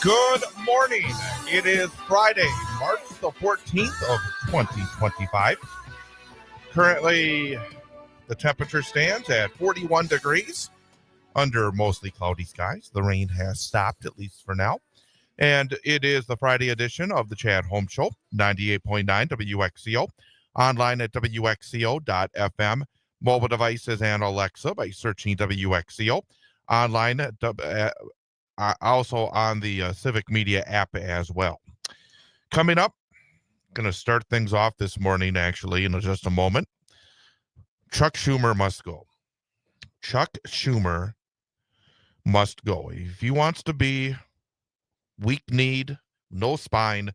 Good morning. It is Friday, March the 14th of 2025. Currently, the temperature stands at 41 degrees under mostly cloudy skies. The rain has stopped, at least for now. And it is the Friday edition of the Chad Holmes Show, 98.9 WXCO, online at WXCO.FM, mobile devices and Alexa by searching WXCO, online at also on the Civic Media app as well. Coming up, going to start things off this morning, actually, in just a moment. Chuck Schumer must go. Chuck Schumer must go. If he wants to be weak-kneed, no spine,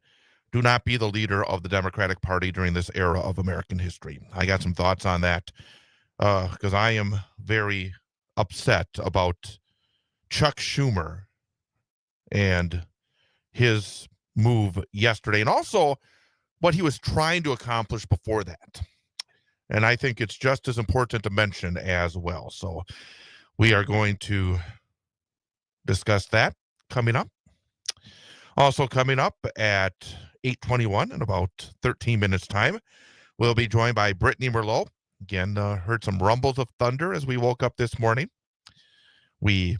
do not be the leader of the Democratic Party during this era of American history. I got some thoughts on that because I am very upset about Chuck Schumer and his move yesterday, and also what he was trying to accomplish before that. And I think it's just as important to mention as well. So we are going to discuss that coming up. Also coming up at 8:21 in about 13 minutes time, we'll be joined by Brittney Merlot. Again, heard some rumbles of thunder as we woke up this morning. We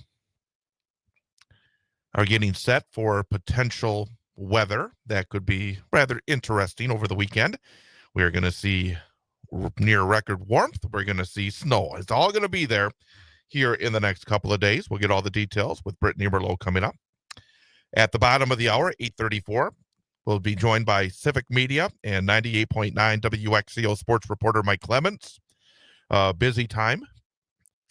are getting set for potential weather that could be rather interesting over the weekend. We're going to see near record warmth. We're going to see snow. It's all going to be there here in the next couple of days. We'll get all the details with Brittney Merlot coming up. At the bottom of the hour, 8:34, we'll be joined by Civic Media and 98.9 WXCO Sports Reporter Mike Clemens. Busy time.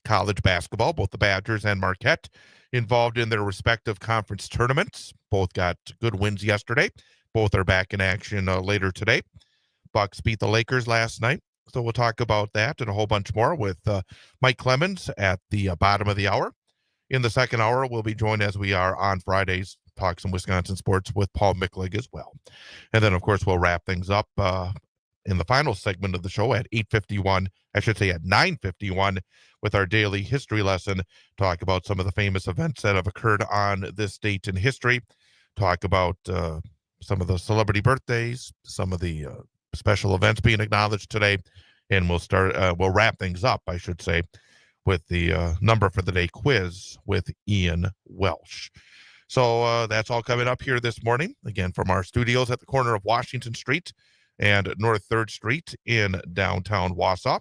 College basketball, both the Badgers and Marquette involved in their respective conference tournaments. Both got good wins yesterday. Both are back in action later today. Bucks beat the Lakers last night. So we'll talk about that and a whole bunch more with Mike Clemens at the bottom of the hour. In the second hour, we'll be joined as we are on Fridays, talk some Wisconsin sports with Paul Michlig as well. And then, of course, we'll wrap things up in the final segment of the show at 8:51, I should say at 9:51, with our daily history lesson, talk about some of the famous events that have occurred on this date in history, talk about some of the celebrity birthdays, some of the special events being acknowledged today, and we'll wrap things up, I should say, with the number for the day quiz with Ian Welsh. So that's all coming up here this morning, again, from our studios at the corner of Washington Street and North 3rd Street in downtown Wausau.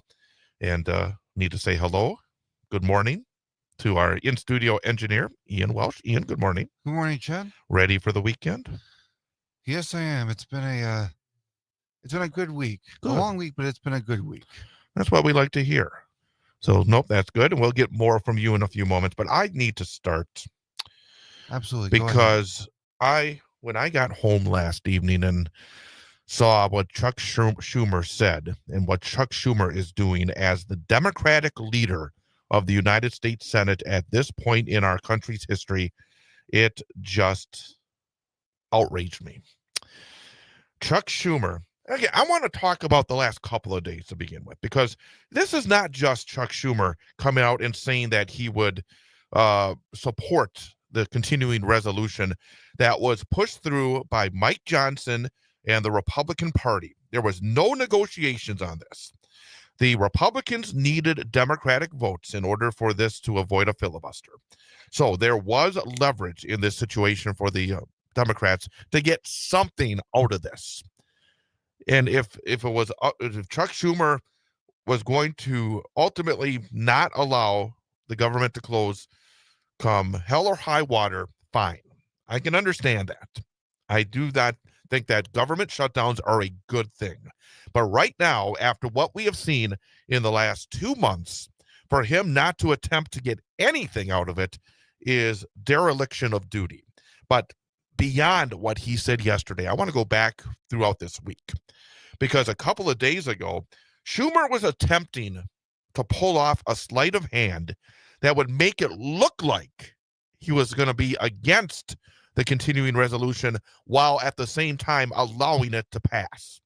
And need to say hello, good morning, to our in-studio engineer, Ian Welsh. Ian, good morning. Good morning, Chad. Ready for the weekend? Yes, I am. It's been a good week. Good. A long week, but it's been a good week. That's what we like to hear. So, nope, that's good. And we'll get more from you in a few moments. But I need to start. Absolutely. Because when I got home last evening and saw what Chuck Schumer said and what Chuck Schumer is doing as the Democratic leader of the United States Senate at this point in our country's history, it just outraged me. Chuck Schumer Okay, I want to talk about the last couple of days to begin with, because this is not just Chuck Schumer coming out and saying that he would support the continuing resolution that was pushed through by Mike Johnson and the Republican Party. There was no negotiations on this. The Republicans needed Democratic votes in order for this to avoid a filibuster. So there was leverage in this situation for the Democrats to get something out of this. And if Chuck Schumer was going to ultimately not allow the government to close come hell or high water, fine. I can understand that. I do not think that government shutdowns are a good thing. But right now, after what we have seen in the last 2 months, for him not to attempt to get anything out of it is dereliction of duty. But beyond what he said yesterday, I want to go back throughout this week, because a couple of days ago, Schumer was attempting to pull off a sleight of hand that would make it look like he was going to be against the continuing resolution while at the same time allowing it to pass.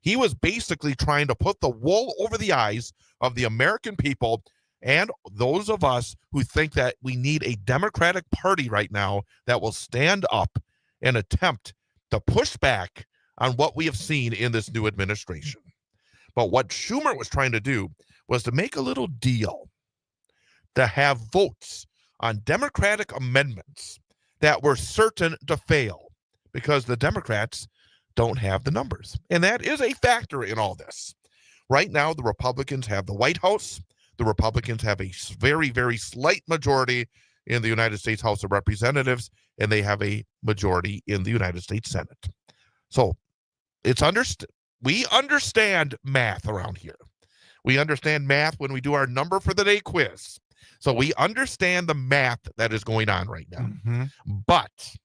He was basically trying to put the wool over the eyes of the American people and those of us who think that we need a Democratic Party right now that will stand up and attempt to push back on what we have seen in this new administration. But what Schumer was trying to do was to make a little deal to have votes on Democratic amendments that were certain to fail because the Democrats don't have the numbers. And that is a factor in all this. Right now, the Republicans have the White House. The Republicans have a very, very slight majority in the United States House of Representatives, and they have a majority in the United States Senate. So it's we understand math around here. We understand math when we do our number for the day quiz. So we understand the math that is going on right now. Mm-hmm. But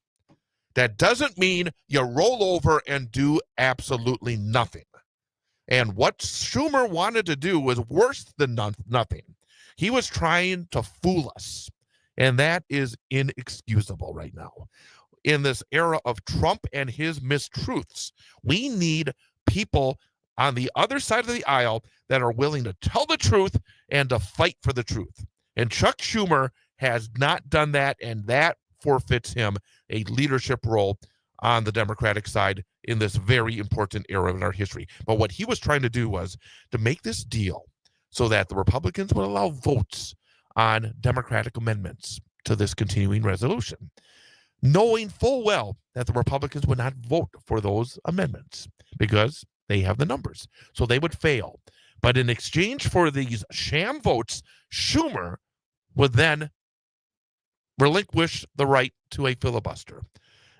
that doesn't mean you roll over and do absolutely nothing. And what Schumer wanted to do was worse than nothing. He was trying to fool us. And that is inexcusable right now. In this era of Trump and his mistruths, we need people on the other side of the aisle that are willing to tell the truth and to fight for the truth. And Chuck Schumer has not done that, and that forfeits him a leadership role on the Democratic side in this very important era in our history. But what he was trying to do was to make this deal so that the Republicans would allow votes on Democratic amendments to this continuing resolution, knowing full well that the Republicans would not vote for those amendments because they have the numbers. So they would fail. But in exchange for these sham votes, Schumer would then relinquish the right to a filibuster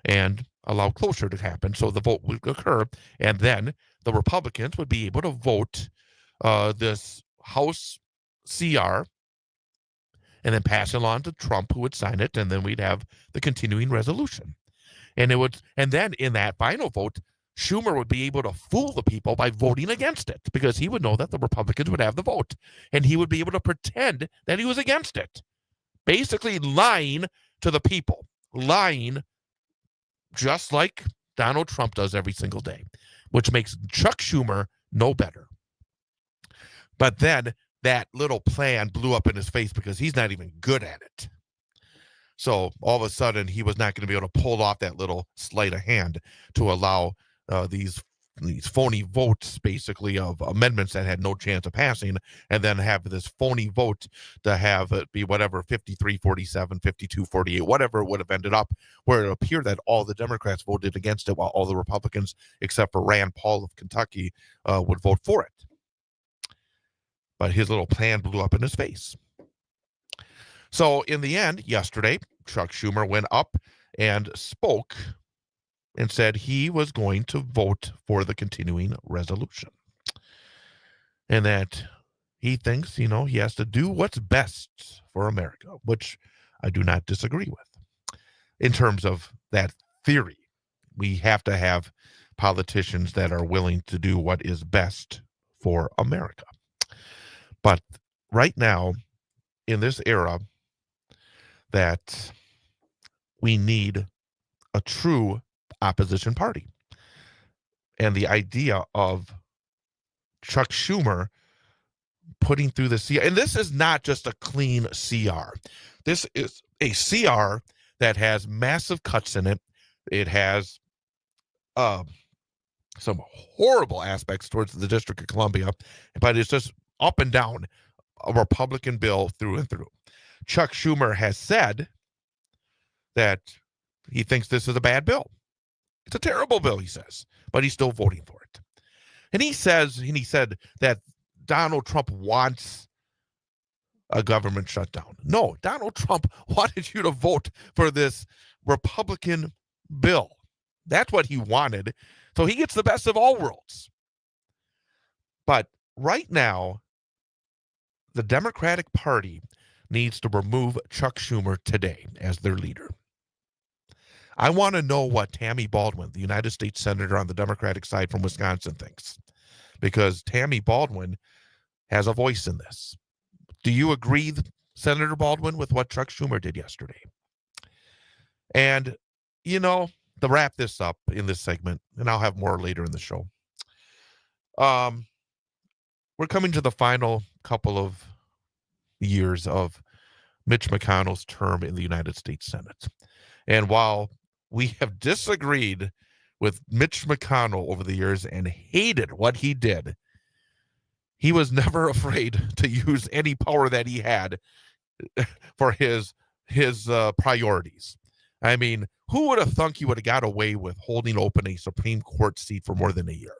and allow cloture to happen so the vote would occur. And then the Republicans would be able to vote this House CR and then pass it on to Trump, who would sign it, and then we'd have the continuing resolution. And then in that final vote, Schumer would be able to fool the people by voting against it because he would know that the Republicans would have the vote, and he would be able to pretend that he was against it, basically lying to the people, lying just like Donald Trump does every single day, which makes Chuck Schumer no better. But then that little plan blew up in his face because he's not even good at it. So all of a sudden, he was not going to be able to pull off that little sleight of hand to allow these phony votes, basically, of amendments that had no chance of passing, and then have this phony vote to have it be whatever, 53-47, 52-48, whatever it would have ended up, where it appeared that all the Democrats voted against it while all the Republicans, except for Rand Paul of Kentucky, would vote for it. But his little plan blew up in his face. So in the end, yesterday, Chuck Schumer went up and spoke and said he was going to vote for the continuing resolution. And that he thinks, he has to do what's best for America, which I do not disagree with. In terms of that theory, we have to have politicians that are willing to do what is best for America. But right now, in this era, that we need a true opposition party. and the idea of Chuck Schumer putting through the CR. And this is not just a clean CR. This is a CR that has massive cuts in it. It has some horrible aspects towards the District of Columbia, but it's just up and down a Republican bill through and through. Chuck Schumer has said that he thinks this is a bad bill. It's a terrible bill, he says, but he's still voting for it. And he said that Donald Trump wants a government shutdown. No, Donald Trump wanted you to vote for this Republican bill. That's what he wanted. So he gets the best of all worlds. But right now, the Democratic Party needs to remove Chuck Schumer today as their leader. I want to know what Tammy Baldwin, the United States Senator on the Democratic side from Wisconsin, thinks, because Tammy Baldwin has a voice in this. Do you agree, Senator Baldwin, with what Chuck Schumer did yesterday? And, to wrap this up in this segment, and I'll have more later in the show, we're coming to the final couple of years of Mitch McConnell's term in the United States Senate. And while we have disagreed with Mitch McConnell over the years and hated what he did, he was never afraid to use any power that he had for his priorities. I mean, who would have thunk he would have got away with holding open a Supreme Court seat for more than a year?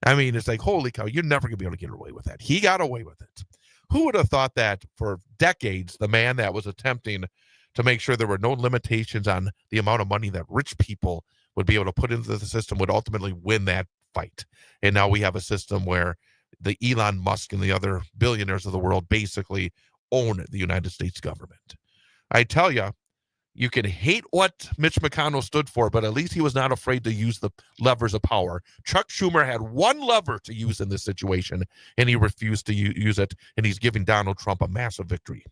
I mean, it's like, holy cow, you're never going to be able to get away with that. He got away with it. Who would have thought that for decades, the man that was attempting to make sure there were no limitations on the amount of money that rich people would be able to put into the system would ultimately win that fight? And now we have a system where the Elon Musk and the other billionaires of the world basically own the United States government. I tell you, you can hate what Mitch McConnell stood for, but at least he was not afraid to use the levers of power. Chuck Schumer had one lever to use in this situation, and he refused to use it, and he's giving Donald Trump a massive victory.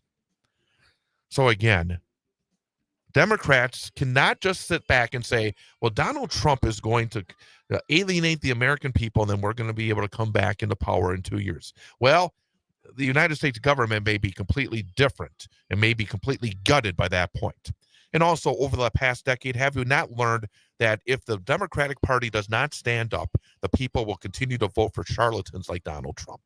So again, Democrats cannot just sit back and say, well, Donald Trump is going to alienate the American people, and then we're going to be able to come back into power in 2 years. Well, the United States government may be completely different and may be completely gutted by that point. And also, over the past decade, have you not learned that if the Democratic Party does not stand up, the people will continue to vote for charlatans like Donald Trump?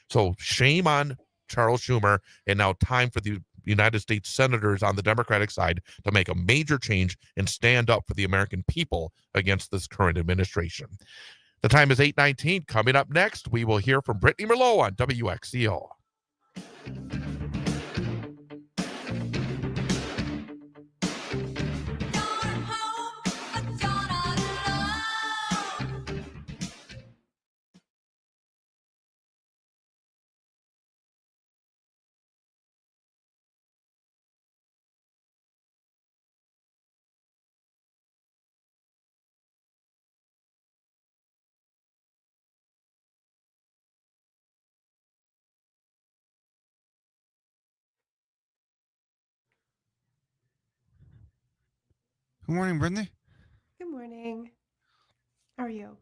So shame on Charles Schumer, and now time for the United States senators on the Democratic side to make a major change and stand up for the American people against this current administration. The time is 8:19. Coming up next, we will hear from Brittney Merlot on WXCO. Good morning, Brittney. Good morning. How are you?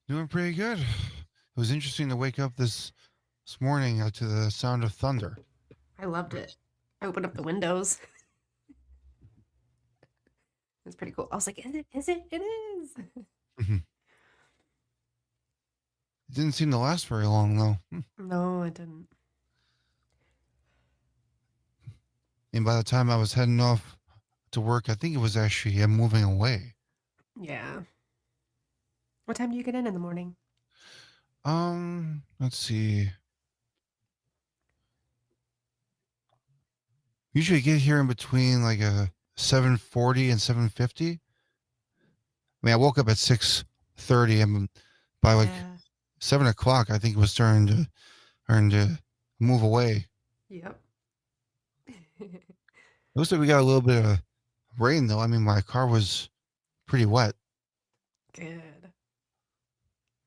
Doing pretty good. It was interesting to wake up this morning to the sound of thunder. I loved it. I opened up the windows. It's pretty cool. I was like, is it? Is it? It is. It didn't seem to last very long, though. No, it didn't. And by the time I was heading off to work, I think it was actually moving away. Yeah. What time do you get in the morning? Let's see. Usually get here in between like a 7:40 and 7:50. I mean, I woke up at 6:30, and by like 7 o'clock, I think it was starting to move away. Yep. Looks like we got a little bit of rain, though. I mean, my car was pretty wet. Good.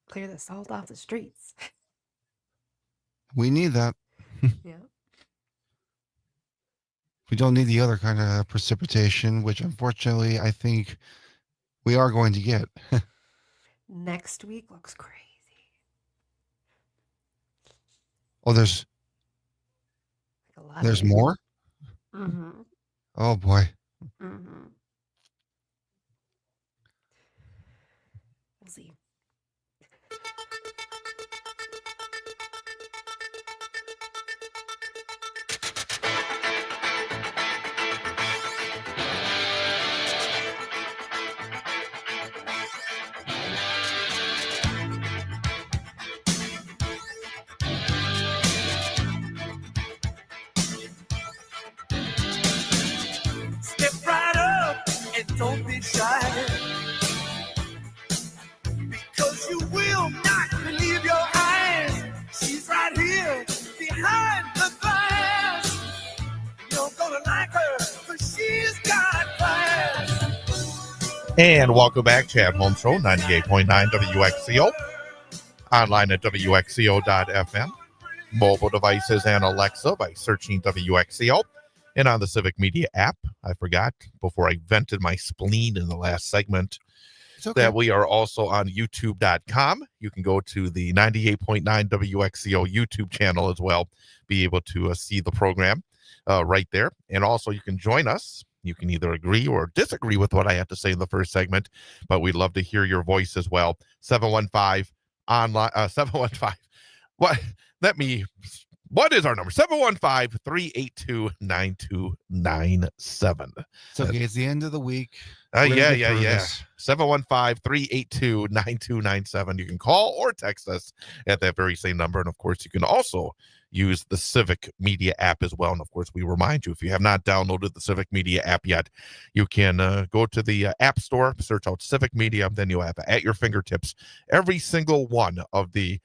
Clear the salt off the streets. We need that. Yeah. We don't need the other kind of precipitation, which unfortunately I think we are going to get. next week looks crazy. Oh, there's Like a lot there's of rain. more? Mm-hmm. Oh boy. Mm-hmm. We'll see. Step right up and don't be shy, because you will not believe your eyes. She's right here behind the glass. You're gonna like her, cause she's got class. And welcome back, Chad Holmes Show, 98.9 WXCO. Online at WXCO.FM. Mobile devices and Alexa by searching WXCO. And on the Civic Media app. I forgot before I vented my spleen in the last segment It's okay. that we are also on YouTube.com. You can go to the 98.9 WXCO YouTube channel as well, be able to see the program right there. And also you can join us. You can either agree or disagree with what I have to say in the first segment, but we'd love to hear your voice as well. 715 online 715. What is our number? 715-382-9297. It's okay. It's the end of the week. Yeah. 715-382-9297. You can call or text us at that very same number. And of course, you can also use the Civic Media app as well. And of course, we remind you, if you have not downloaded the Civic Media app yet, you can go to the App Store, search out Civic Media, then you'll have at your fingertips every single one of the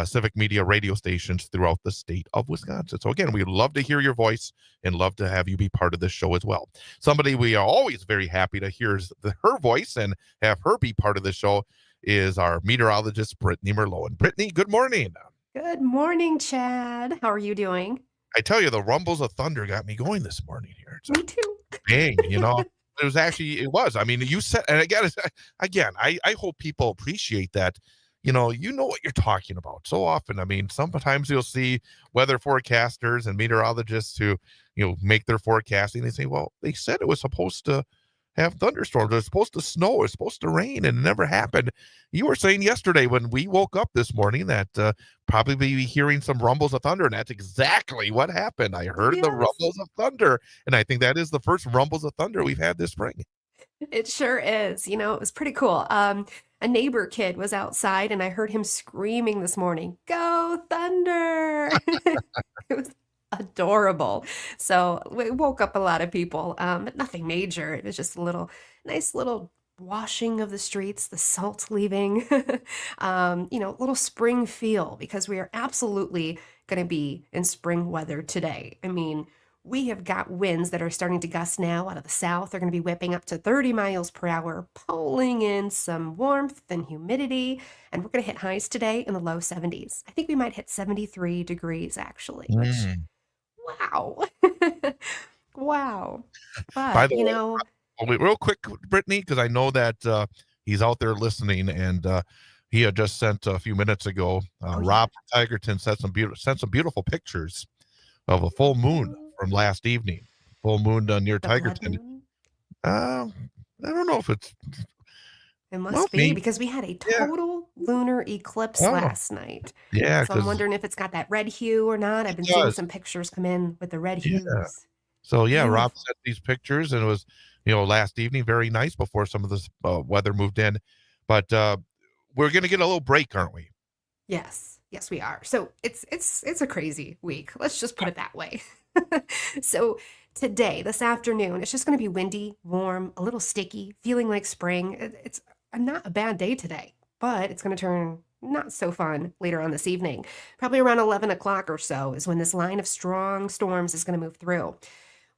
Civic Media radio stations throughout the state of Wisconsin. So again, we'd love to hear your voice and love to have you be part of this show as well. Somebody we are always very happy to hear her voice and have her be part of the show is our meteorologist, Brittney Merlot. And Brittney, good morning. Good morning, Chad. How are you doing? I tell you, the rumbles of thunder got me going this morning here. It's Me too. bang, it was. I mean, you said, and again, I hope people appreciate that. You know what you're talking about so often. I mean, sometimes you'll see weather forecasters and meteorologists who, make their forecasting. They say, well, they said it was supposed to have thunderstorms. It was supposed to snow. It was supposed to rain, and it never happened. You were saying yesterday when we woke up this morning that probably be hearing some rumbles of thunder, and that's exactly what happened. I heard the rumbles of thunder, and I think that is the first rumbles of thunder we've had this spring. It sure is. It was pretty cool. A neighbor kid was outside and I heard him screaming this morning, "Go Thunder!" It was adorable. So we woke up a lot of people, but nothing major. It was just a nice little washing of the streets, the salt leaving, little spring feel, because we are absolutely going to be in spring weather today. I mean, we have got winds that are starting to gust now out of the south. They're going to be whipping up to 30 miles per hour, pulling in some warmth and humidity. And we're going to hit highs today in the low 70s. I think we might hit 73 degrees, actually, which, wow. Wow. By But, the way, real quick, Brittney, because I know that he's out there listening, and he had just sent a few minutes ago, Rob Tigerton sent some beautiful pictures of a full moon from last evening. Full moon near Tigerton. I don't know if it must be, because we had a total lunar eclipse last night. Yeah. So I'm wondering if it's got that red hue or not. I've been seeing some pictures come in with the red hues. So Rob sent these pictures, and it was, last evening, very nice before some of this weather moved in. But we're going to get a little break, aren't we? Yes, we are. So it's a crazy week. Let's just put it that way. So today, this afternoon, it's just going to be windy, warm, a little sticky, feeling like spring. It's not a bad day today, but it's going to turn not so fun later on this evening. Probably around 11 o'clock or so is when this line of strong storms is going to move through.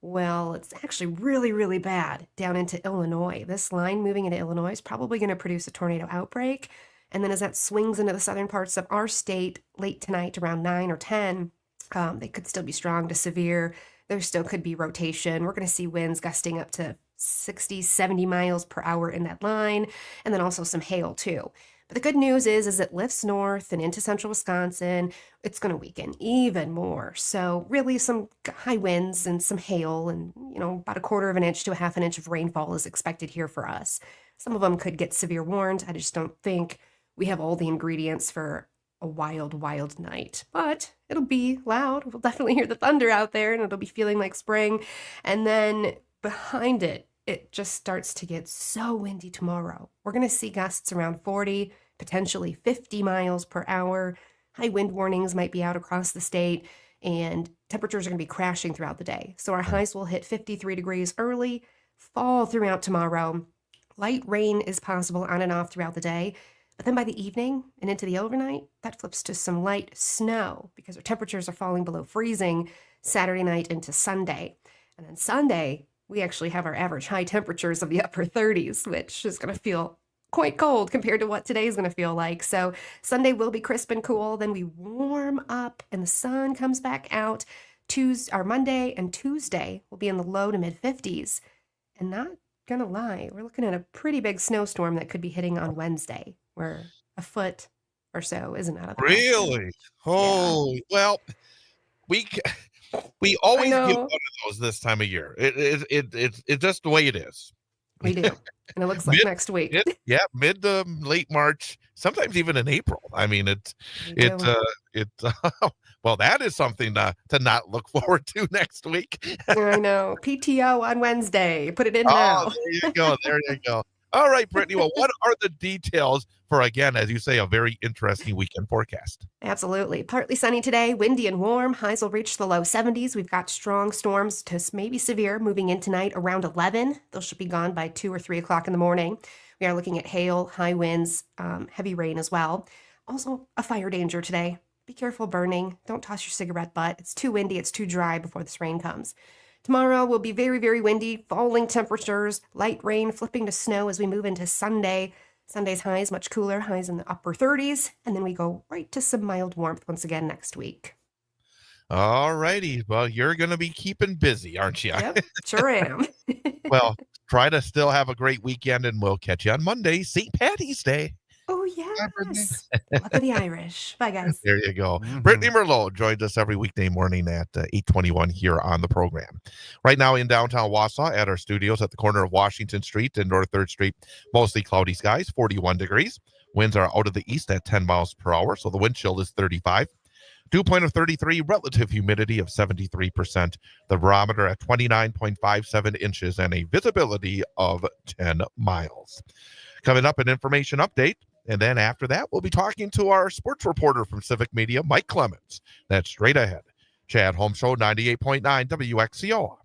Well, it's actually really, really bad down into Illinois. This line moving into Illinois is probably going to produce a tornado outbreak. And then as that swings into the southern parts of our state late tonight around 9 or 10, they could still be strong to severe. There still could be rotation. We're going to see winds gusting up to 60, 70 miles per hour in that line, and then also some hail too. But the good news is as it lifts north and into central Wisconsin, it's going to weaken even more. So really some high winds and some hail and, about a quarter of an inch to a half an inch of rainfall is expected here for us. Some of them could get severe warned. I just don't think we have all the ingredients for a wild, wild night. But it'll be loud. We'll definitely hear the thunder out there and it'll be feeling like spring. And then behind it, it just starts to get so windy tomorrow. We're going to see gusts around 40, potentially 50 miles per hour. High wind warnings might be out across the state, and temperatures are going to be crashing throughout the day. So our highs will hit 53 degrees early, fall throughout tomorrow. Light rain is possible on and off throughout the day. But then by the evening and into the overnight, that flips to some light snow because our temperatures are falling below freezing Saturday night into Sunday. And then Sunday, we actually have our average high temperatures of the upper 30s, which is going to feel quite cold compared to what today is going to feel like. So Sunday will be crisp and cool. Then we warm up and the sun comes back out. Monday and Tuesday will be in the low to mid 50s. And not going to lie, we're looking at a pretty big snowstorm that could be hitting on Wednesday, where a foot or so isn't out of the question. Really? Oh, well, we always get one of those this time of year. It's just the way it is. We do. And it looks like next week. Mid to late March, sometimes even in April. I mean, well, that is something to not look forward to next week. I know. PTO on Wednesday. Put it in now. There you go. There you go. All right, Brittney. Well, what are the details for, again, as you say, a very interesting weekend forecast? Absolutely. Partly sunny today, windy and warm. Highs will reach the low 70s. We've got strong storms to maybe severe moving in tonight around 11. Those should be gone by 2 or 3 o'clock in the morning. We are looking at hail, high winds, heavy rain as well. Also, a fire danger today. Be careful burning. Don't toss your cigarette butt. It's too windy. It's too dry before this rain comes. Tomorrow will be very, very windy, falling temperatures, light rain flipping to snow as we move into Sunday. Sunday's highs much cooler, highs in the upper 30s, and then we go right to some mild warmth once again next week. All righty. Well, you're going to be keeping busy, aren't you? Yep, sure am. Well, try to still have a great weekend, and we'll catch you on Monday, St. Patty's Day. Oh, yes. Luck of the Irish. Bye, guys. There you go. Mhm. Brittney Merlot joins us every weekday morning at 8:21 here on the program. Right now in downtown Wausau at our studios at the corner of Washington Street and North 3rd Street, mostly cloudy skies, 41 degrees. Winds are out of the east at 10 miles per hour, so the wind chill is 35. Dew point of 33, relative humidity of 73%, the barometer at 29.57 inches, and a visibility of 10 miles. Coming up, an information update. And then after that, we'll be talking to our sports reporter from Civic Media, Mike Clemens. That's straight ahead. Chad Holmes Show, 98.9 WXCO.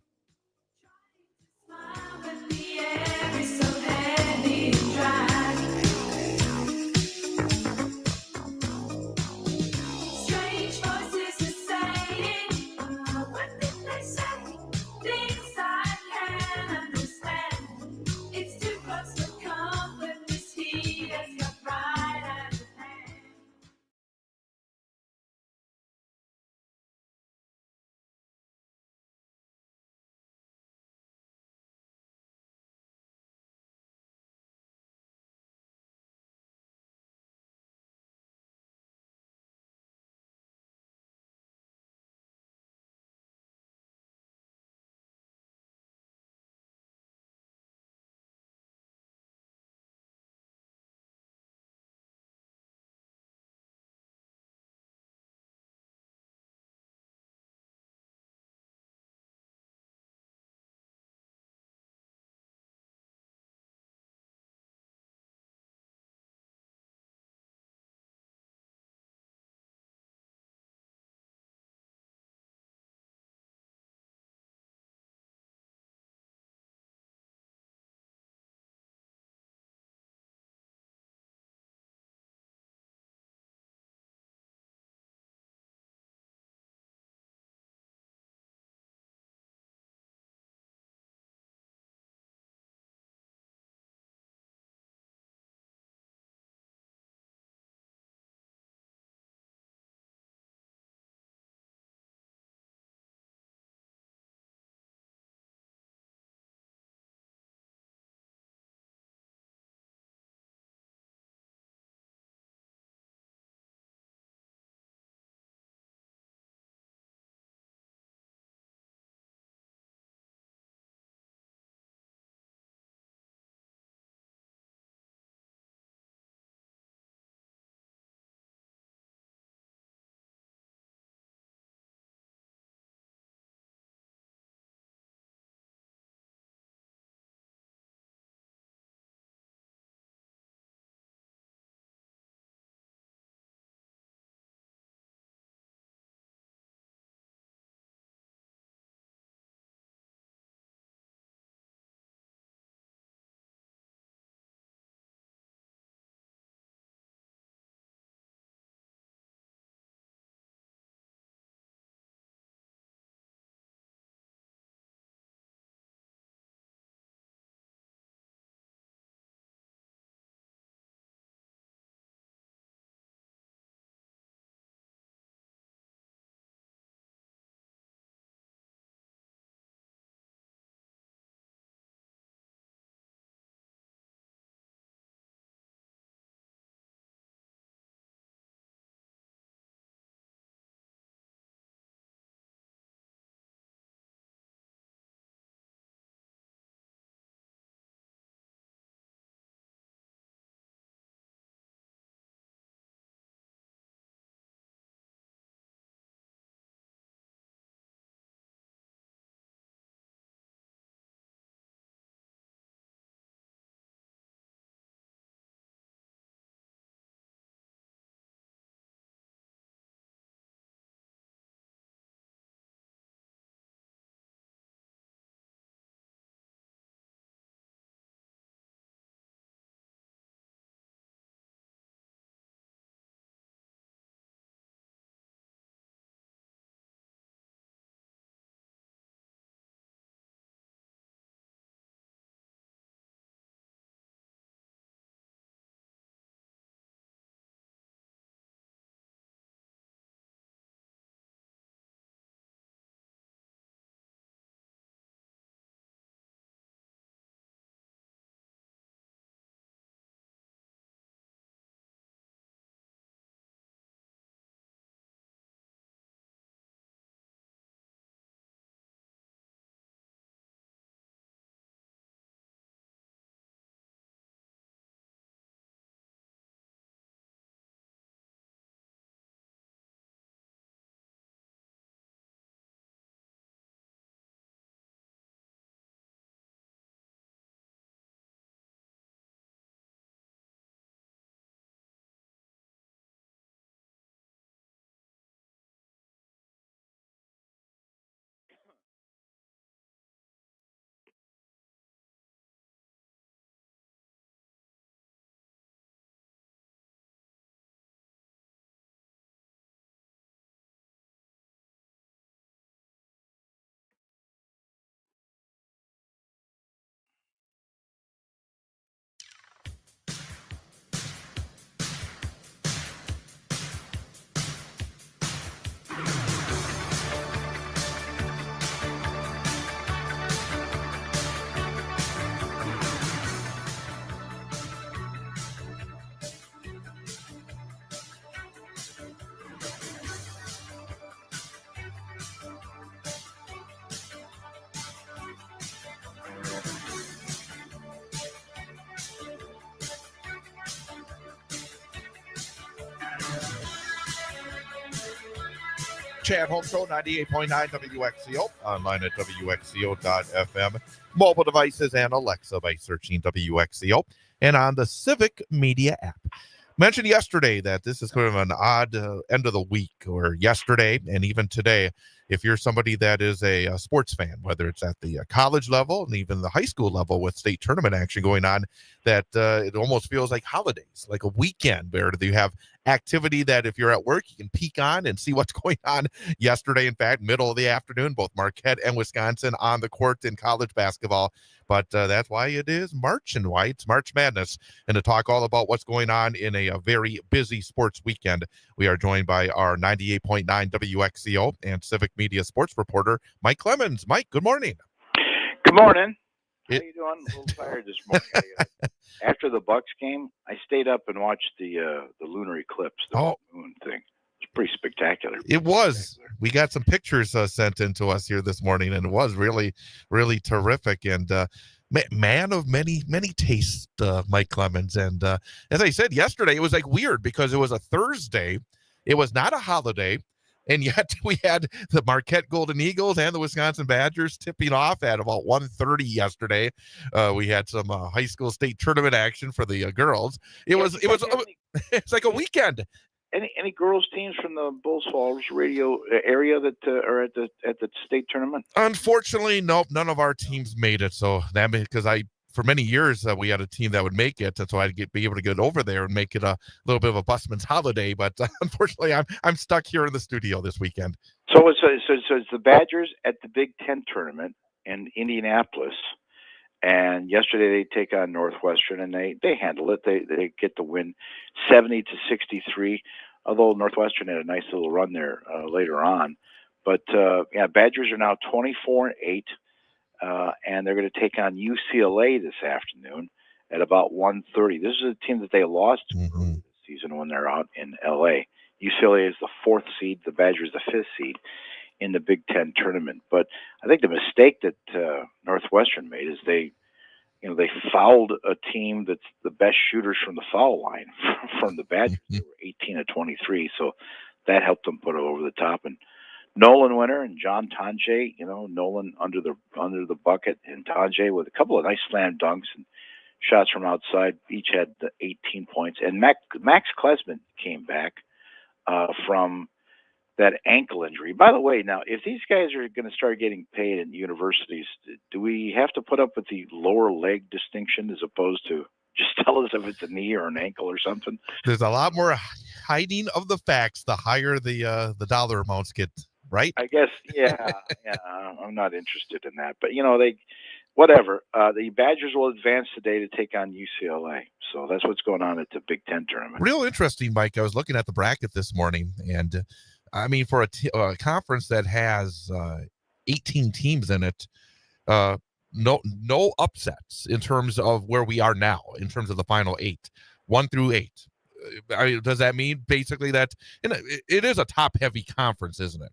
Chad Holmes Show, 98.9 WXCO, online at WXCO.FM, mobile devices and Alexa by searching WXCO, and on the Civic Media app. Mentioned yesterday that this is kind of an odd end of the week, or yesterday and even today, if you're somebody that is a sports fan, whether it's at the college level and even the high school level with state tournament action going on, that it almost feels like holidays, like a weekend where you have activity that if you're at work, you can peek on and see what's going on. Yesterday, in fact, middle of the afternoon, both Marquette and Wisconsin on the court in college basketball. But that's why it is March and why it's March Madness. And to talk all about what's going on in a very busy sports weekend, we are joined by our 98.9 WXCO and Civic Media sports reporter, Mike Clemens. Mike, good morning. Good morning. How you doing? A little tired this morning. After the Bucks game, I stayed up and watched the lunar eclipse, the moon thing. It's pretty spectacular. It was. We got some pictures sent in to us here this morning, and it was really, really terrific. And man of many tastes, Mike Clemens. And as I said yesterday, it was like weird because it was a Thursday. It was not a holiday. And yet we had the Marquette Golden Eagles and the Wisconsin Badgers tipping off at about 1:30 yesterday. We had some high school state tournament action for the girls. It's like a weekend. Any girls teams from the Bulls Falls radio area that are at the state tournament? Unfortunately, nope. None of our teams made it. So that because for many years we had a team that would make it, and so I'd be able to get over there and make it a little bit of a busman's holiday. But unfortunately, I'm stuck here in the studio this weekend. So it's the Badgers at the Big Ten tournament in Indianapolis, and yesterday they take on Northwestern, and they handle it. They get the win, 70-63. Although Northwestern had a nice little run there later on, but Badgers are now 24-8. And they're going to take on UCLA this afternoon at about 1:30. This is a team that they lost early this season when they're out in LA. UCLA is the 4th seed. The Badgers the 5th seed in the Big Ten tournament. But I think the mistake that Northwestern made is they fouled a team that's the best shooters from the foul line from the Badgers. They were 18-23, so that helped them put it over the top. And Nolan Winter and John Tonje, Nolan under the bucket and Tonje with a couple of nice slam dunks and shots from outside. Each had 18 points. And Max Klesman came back from that ankle injury. By the way, now, if these guys are going to start getting paid in universities, do we have to put up with the lower leg distinction as opposed to just tell us if it's a knee or an ankle or something? There's a lot more hiding of the facts the higher the dollar amounts get. Right? I guess, yeah. I'm not interested in that. But, whatever. The Badgers will advance today to take on UCLA. So that's what's going on at the Big Ten tournament. Real interesting, Mike. I was looking at the bracket this morning, and, for a conference that has 18 teams in it, no upsets in terms of where we are now, in terms of the final 8, 1 through 8. Does that mean basically that it is a top-heavy conference, isn't it?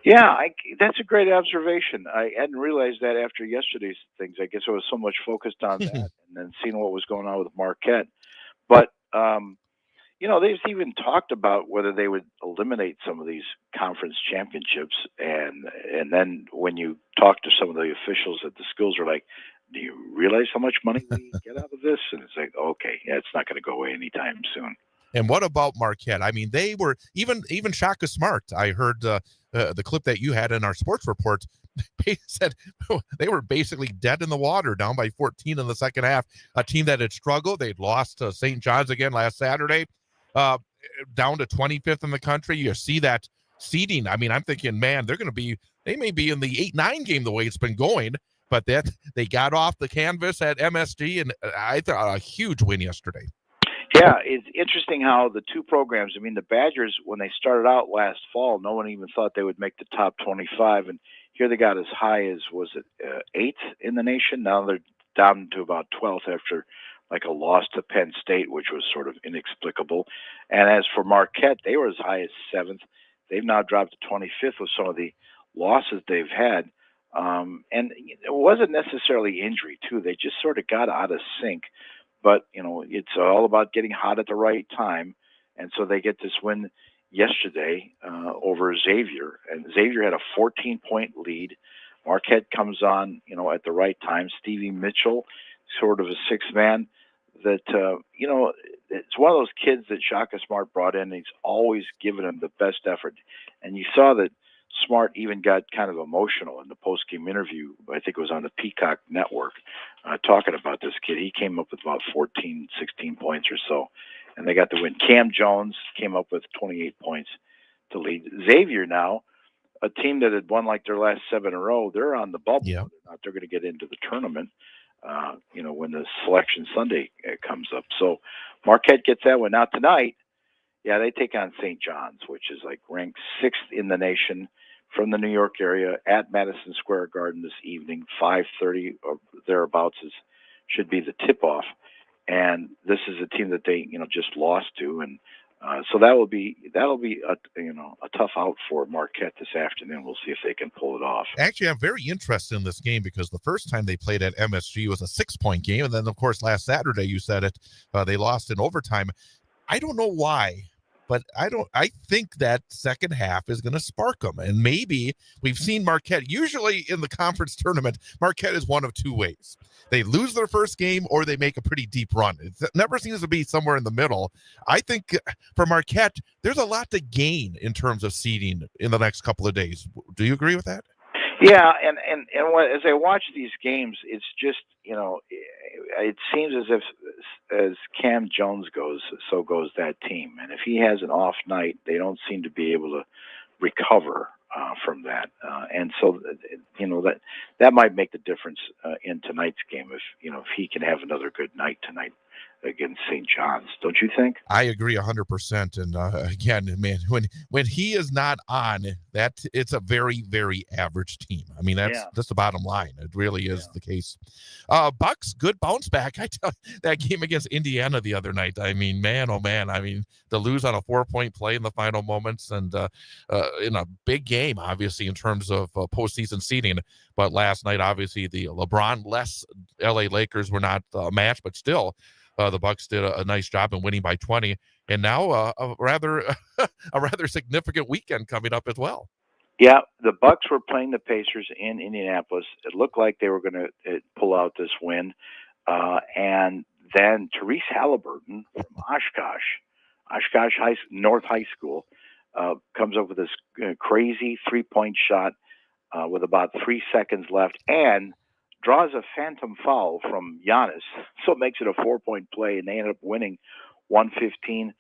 Yeah, that's a great observation. I hadn't realized that after yesterday's things. I guess I was so much focused on that and then seeing what was going on with Marquette. But, they've even talked about whether they would eliminate some of these conference championships. And then when you talk to some of the officials at the schools are like, do you realize how much money we get out of this? And it's like, okay, yeah, it's not going to go away anytime soon. And what about Marquette? They were even Shaka Smart. I heard the clip that you had in our sports report. They said they were basically dead in the water, down by 14 in the second half. A team that had struggled. They'd lost to St. John's again last Saturday, down to 25th in the country. You see that seeding. I'm thinking, man, they may be in the 8-9 game the way it's been going. But that they got off the canvas at MSG, and I thought a huge win yesterday. Yeah, it's interesting how the two programs, the Badgers, when they started out last fall, no one even thought they would make the top 25. And here they got as high as, 8th in the nation. Now they're down to about 12th after like a loss to Penn State, which was sort of inexplicable. And as for Marquette, they were as high as 7th. They've now dropped to 25th with some of the losses they've had. And it wasn't necessarily injury, too. They just sort of got out of sync. But, it's all about getting hot at the right time. And so they get this win yesterday over Xavier, and Xavier had a 14-point lead. Marquette comes on, at the right time. Stevie Mitchell, sort of a sixth man. That it's one of those kids that Shaka Smart brought in. And he's always given him the best effort, and you saw that Smart even got kind of emotional in the post-game interview. I think it was on the Peacock Network, talking about this kid. He came up with about 14, 16 points or so, and they got the win. Cam Jones came up with 28 points to lead. Xavier now, a team that had won like their last 7 in a row, they're on the bubble. Yeah. They're going to get into the tournament, when the Selection Sunday comes up. So Marquette gets that one. Now tonight, they take on St. John's, which is like ranked 6th in the nation, from the New York area, at Madison Square Garden this evening, 5:30 or thereabouts should be the tip-off. And this is a team that they just lost to, and so that'll be a tough out for Marquette this afternoon. We'll see if they can pull it off. Actually, I'm very interested in this game because the first time they played at MSG was a 6-point game, and then of course last Saturday, you said it, they lost in overtime. I don't know why, but I think that second half is going to spark them. And maybe we've seen Marquette, usually in the conference tournament, Marquette is one of two ways. They lose their first game or they make a pretty deep run. It never seems to be somewhere in the middle. I think for Marquette, there's a lot to gain in terms of seeding in the next couple of days. Do you agree with that? Yeah, and as I watch these games, it's just, it seems as Cam Jones goes, so goes that team. And if he has an off night, they don't seem to be able to recover from that. And so, that might make the difference in tonight's game if he can have another good night tonight against St. John's. Don't you think? I agree 100%. And again, man, when he is not on, it's a very, very average team. I mean, that's the bottom line. It really is the case. Bucks, good bounce back. I tell you, that game against Indiana the other night. I mean, man, oh man. I mean, to lose on a 4-point play in the final moments, and in a big game, obviously, in terms of postseason seeding. But last night, obviously, the LeBron-less LA Lakers were not a match, but still, the Bucks did a nice job in winning by 20, and now a rather significant weekend coming up as well. Yeah, the Bucks were playing the Pacers in Indianapolis. It looked like they were going to pull out this win, and then Therese Halliburton from Oshkosh North High School, comes up with this crazy 3-point shot with about 3 seconds left, and draws a phantom foul from Giannis, so it makes it a 4-point play, and they end up winning 115-114.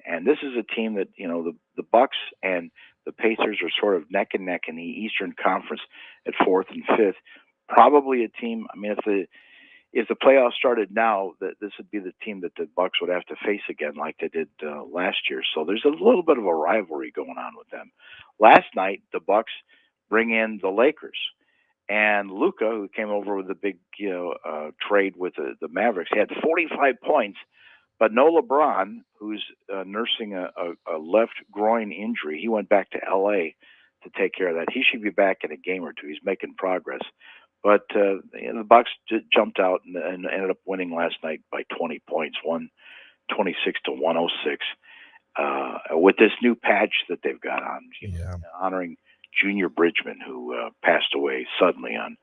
And this is a team that, the Bucks and the Pacers are sort of neck and neck in the Eastern Conference at 4th and 5th. Probably a team, I mean, if the playoffs started now, this would be the team that the Bucks would have to face again like they did last year. So there's a little bit of a rivalry going on with them. Last night, the Bucks bring in the Lakers. And Luka, who came over with a big trade with the Mavericks, had 45 points, but no LeBron, who's nursing a left groin injury. He went back to L.A. to take care of that. He should be back in a game or two. He's making progress. But the Bucks jumped out and ended up winning last night by 20 points, 126-106, with this new patch that they've got on, honoring Junior Bridgman, who passed away suddenly on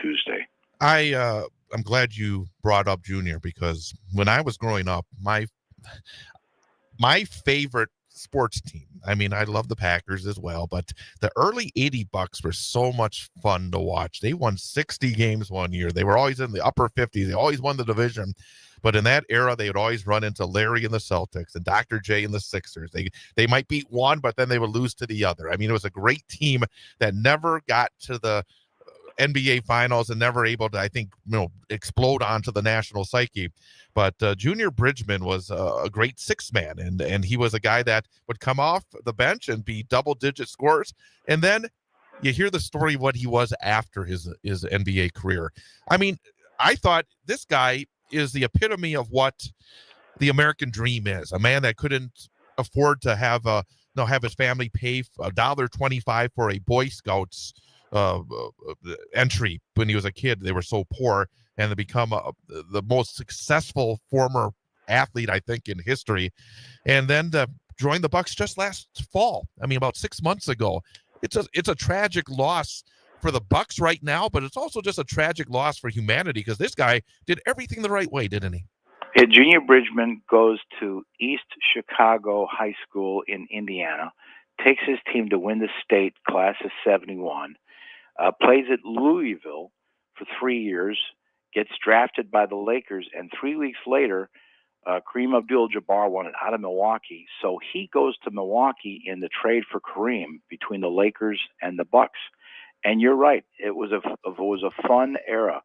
Tuesday. I'm glad you brought up Junior, because when I was growing up, my favorite sports team, I mean, I love the Packers as well, but the early 80 Bucks were so much fun to watch. They won 60 games one year. They were always in the upper 50s. They always won the division. But in that era, they would always run into Larry and the Celtics and Dr. J and the Sixers. They might beat one, but then they would lose to the other. I mean, it was a great team that never got to the NBA finals and never able to, I think, explode onto the national psyche. But Junior Bridgman was a great six-man, and he was a guy that would come off the bench and be double-digit scores. And then you hear the story of what he was after his NBA career. I mean, I thought this guy is the epitome of what the American dream is. A man that couldn't afford to have his family pay $1.25 for a Boy Scouts entry when he was a kid. They were so poor, and to become the most successful former athlete, I think, in history. And then to joined the Bucks just last fall. I mean, about 6 months ago. It's a tragic loss for the Bucks right now, but it's also just a tragic loss for humanity because this guy did everything the right way, didn't he? Yeah, Junior Bridgman goes to East Chicago High School in Indiana, takes his team to win the state class of 71, plays at Louisville for 3 years, gets drafted by the Lakers, and 3 weeks later, Kareem Abdul-Jabbar wanted out of Milwaukee, so he goes to Milwaukee in the trade for Kareem between the Lakers and the Bucks. And you're right, it was a fun era.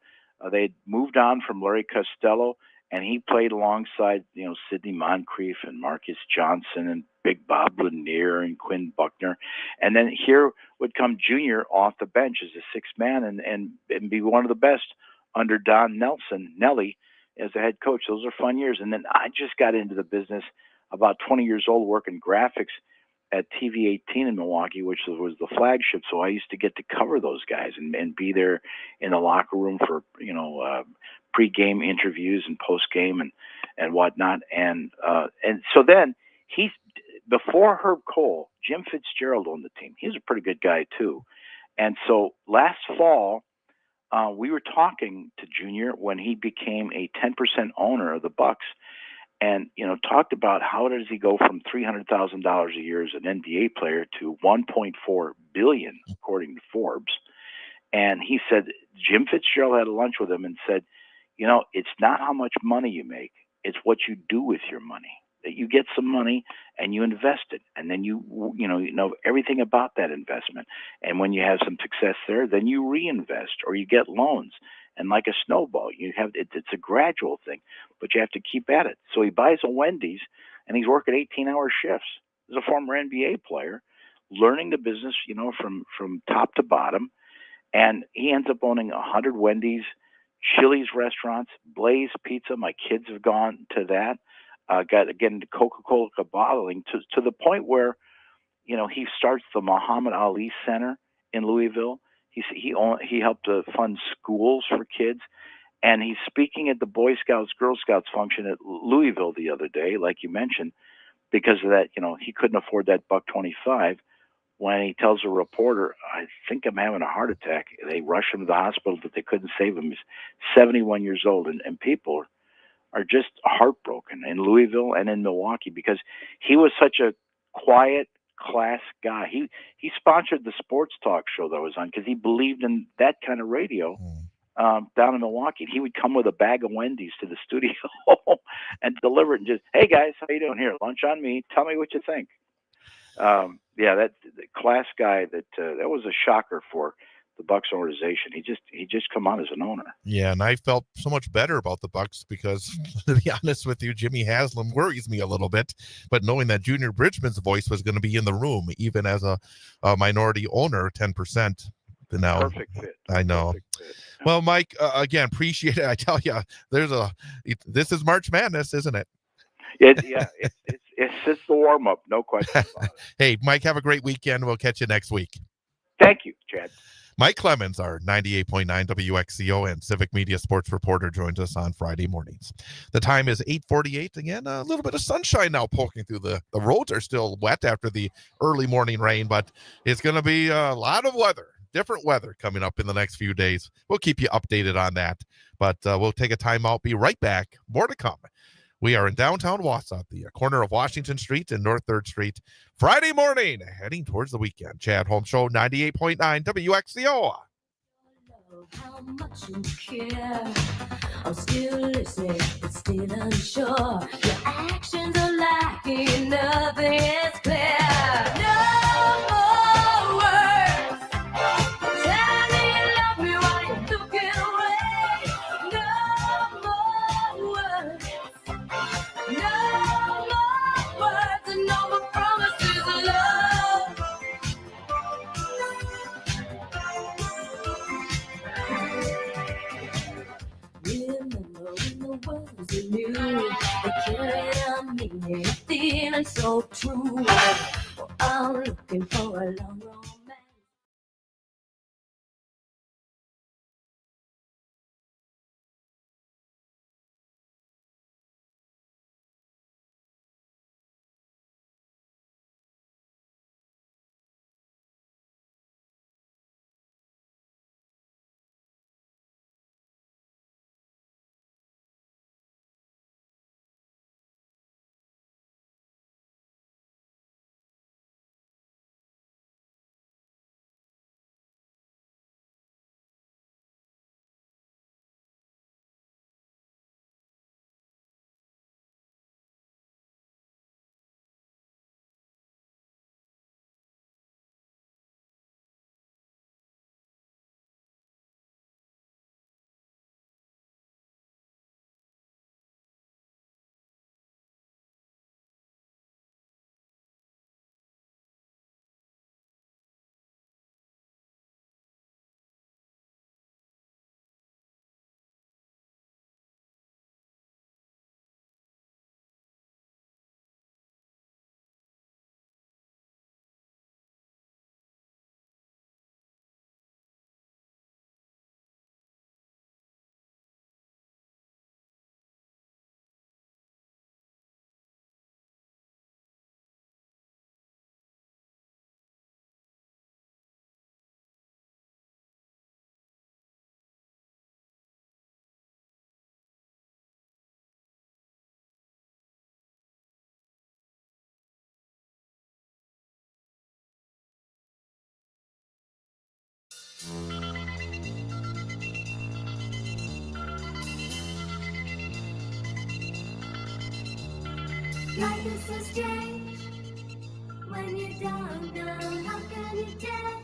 They'd moved on from Larry Costello, and he played alongside Sidney Moncrief and Marcus Johnson and Big Bob Lanier and Quinn Buckner. And then here would come Junior off the bench as a sixth man and be one of the best under Don Nelly as a head coach. Those are fun years. And then I just got into the business about 20 years old working graphics at TV 18 in Milwaukee, which was the flagship. So I used to get to cover those guys and be there in the locker room for, pre-game interviews and post-game and whatnot. And so then before Herb Cole, Jim Fitzgerald owned the team. He's a pretty good guy too. And so last fall, we were talking to Junior when he became a 10% owner of the Bucks, and talked about how does he go from $300,000 a year as an NBA player to $1.4 billion according to Forbes. And he said Jim Fitzgerald had a lunch with him and said, it's not how much money you make, it's what you do with your money. That you get some money and you invest it, and then you know everything about that investment. And when you have some success there, then you reinvest or you get loans. And like a snowball, it's a gradual thing, but you have to keep at it. So he buys a Wendy's, and he's working 18-hour shifts. He's a former NBA player, learning the business, from top to bottom, and he ends up owning 100 Wendy's, Chili's restaurants, Blaze Pizza. My kids have gone to that. Got into Coca-Cola bottling to the point where, he starts the Muhammad Ali Center in Louisville. He helped to fund schools for kids, and he's speaking at the Boy Scouts, Girl Scouts function at Louisville the other day, like you mentioned, because of that. He couldn't afford that $125. When he tells a reporter, "I think I'm having a heart attack," they rush him to the hospital, but they couldn't save him. He's 71 years old, and people are just heartbroken in Louisville and in Milwaukee because he was such a quiet, class guy. He sponsored the sports talk show that I was on because he believed in that kind of radio down in Milwaukee. He would come with a bag of Wendy's to the studio and deliver it and just, "Hey guys, how you doing? Here, lunch on me. Tell me what you think." That the class guy that was a shocker for the Bucks organization. He just come on as an owner. Yeah, and I felt so much better about the Bucks because, to be honest with you, Jimmy Haslam worries me a little bit. But knowing that Junior Bridgman's voice was going to be in the room, even as a minority owner, 10%. Now, perfect fit. I know. Fit. Well, Mike, again, appreciate it. I tell you, this is March Madness, isn't it? It's just the warm up, no question about it. Hey, Mike, have a great weekend. We'll catch you next week. Thank you, Chad. Mike Clemens, our 98.9 WXCO and Civic Media sports reporter, joins us on Friday mornings. The time is 8:48. Again, a little bit of sunshine now poking through. The roads are still wet after the early morning rain, but it's going to be a lot of weather, different weather coming up in the next few days. We'll keep you updated on that, but we'll take a time out. Be right back. More to come. We are in downtown Wausau, the corner of Washington Street and North 3rd Street. Friday morning, heading towards the weekend. Chad Holmes Show, 98.9 WXCO. How much you care. I'm still listening, but still unsure. Your actions are lacking, nothing is clear. No more words. Tell me you love me while you're looking away. No more words. No more words and no more promises of love. Remember when the words are new, they carry a meaning, feeling so true. I'm looking for a long road. so strange when you don't know how can you tell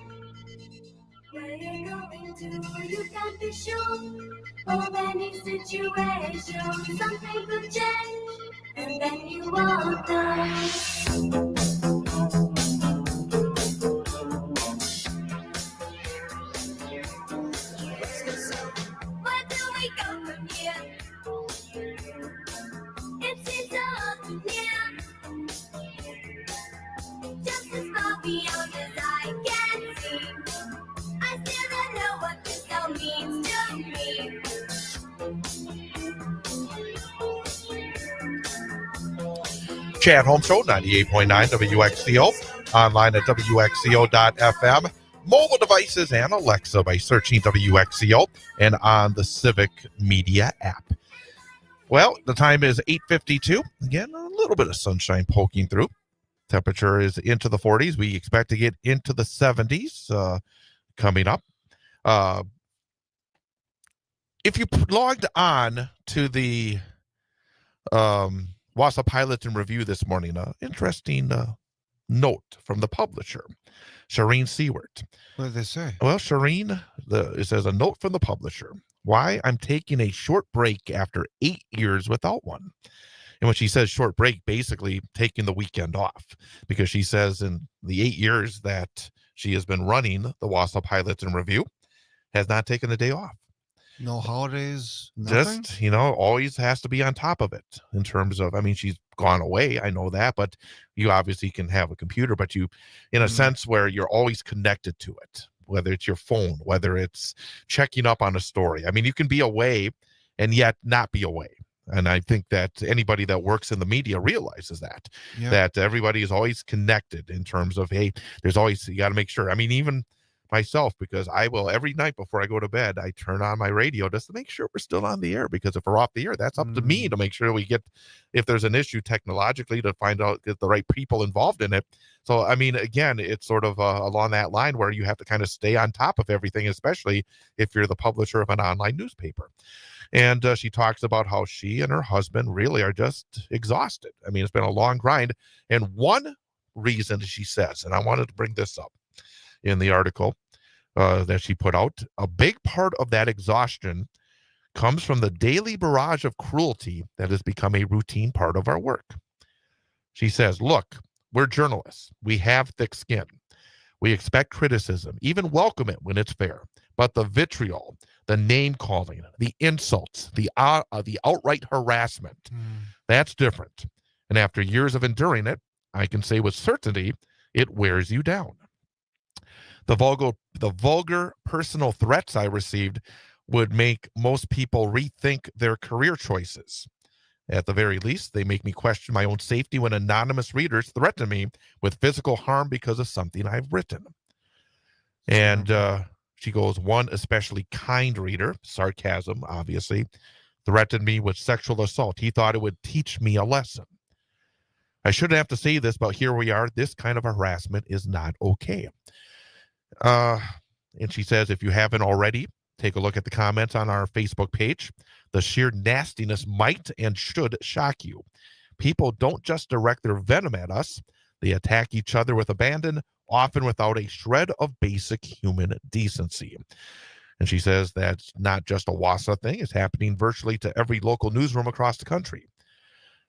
where you're going to. You can't be sure of any situation. Something could change, and then you won't know. Where do we go from here? It seems all too near, just as far beyond as I can see. I still don't know what this all means to me. Chad Holmes Show, 98.9 WXCO, online at WXCO.FM, mobile devices and Alexa by searching WXCO, and on the Civic Media app. Well, the time is 8:52. Again, a little bit of sunshine poking through. Temperature is into the 40s. We expect to get into the 70s coming up. If you logged on to the Wausau Pilots and Review this morning, interesting note from the publisher, Shireen Seward. What did they say? Well, Shireen, it says a note from the publisher. Why I'm taking a short break after 8 years without one. And when she says short break, basically taking the weekend off, because she says in the 8 years that she has been running the Wausau Pilots and Review, has not taken a day off. No holidays, nothing? Just, always has to be on top of it in terms of, she's gone away. I know that, but you obviously can have a computer, but you, in a sense where you're always connected to it, whether it's your phone, whether it's checking up on a story. You can be away and yet not be away. And I think that anybody that works in the media realizes that, that everybody is always connected in terms of, hey, there's always, you got to make sure. Even myself, because I will every night before I go to bed, I turn on my radio just to make sure we're still on the air, because if we're off the air, that's up to me to make sure we get, if there's an issue technologically, to find out, get the right people involved in it. So, again, it's sort of along that line where you have to kind of stay on top of everything, especially if you're the publisher of an online newspaper. And she talks about how she and her husband really are just exhausted. It's been a long grind. And one reason, she says, and I wanted to bring this up in the article that she put out, a big part of that exhaustion comes from the daily barrage of cruelty that has become a routine part of our work. She says, look, we're journalists. We have thick skin. We expect criticism, even welcome it when it's fair. But the vitriol, the name calling, the insults, the outright harassment, that's different. And after years of enduring it, I can say with certainty, it wears you down. The vulgar personal threats I received would make most people rethink their career choices. At the very least, they make me question my own safety when anonymous readers threaten me with physical harm because of something I've written. And she goes, one especially kind reader, sarcasm, obviously, threatened me with sexual assault. He thought it would teach me a lesson. I shouldn't have to say this, but here we are. This kind of harassment is not okay. And she says, if you haven't already, take a look at the comments on our Facebook page. The sheer nastiness might and should shock you. People don't just direct their venom at us. They attack each other with abandon, often without a shred of basic human decency. And she says that's not just a Wausau thing. It's happening virtually to every local newsroom across the country.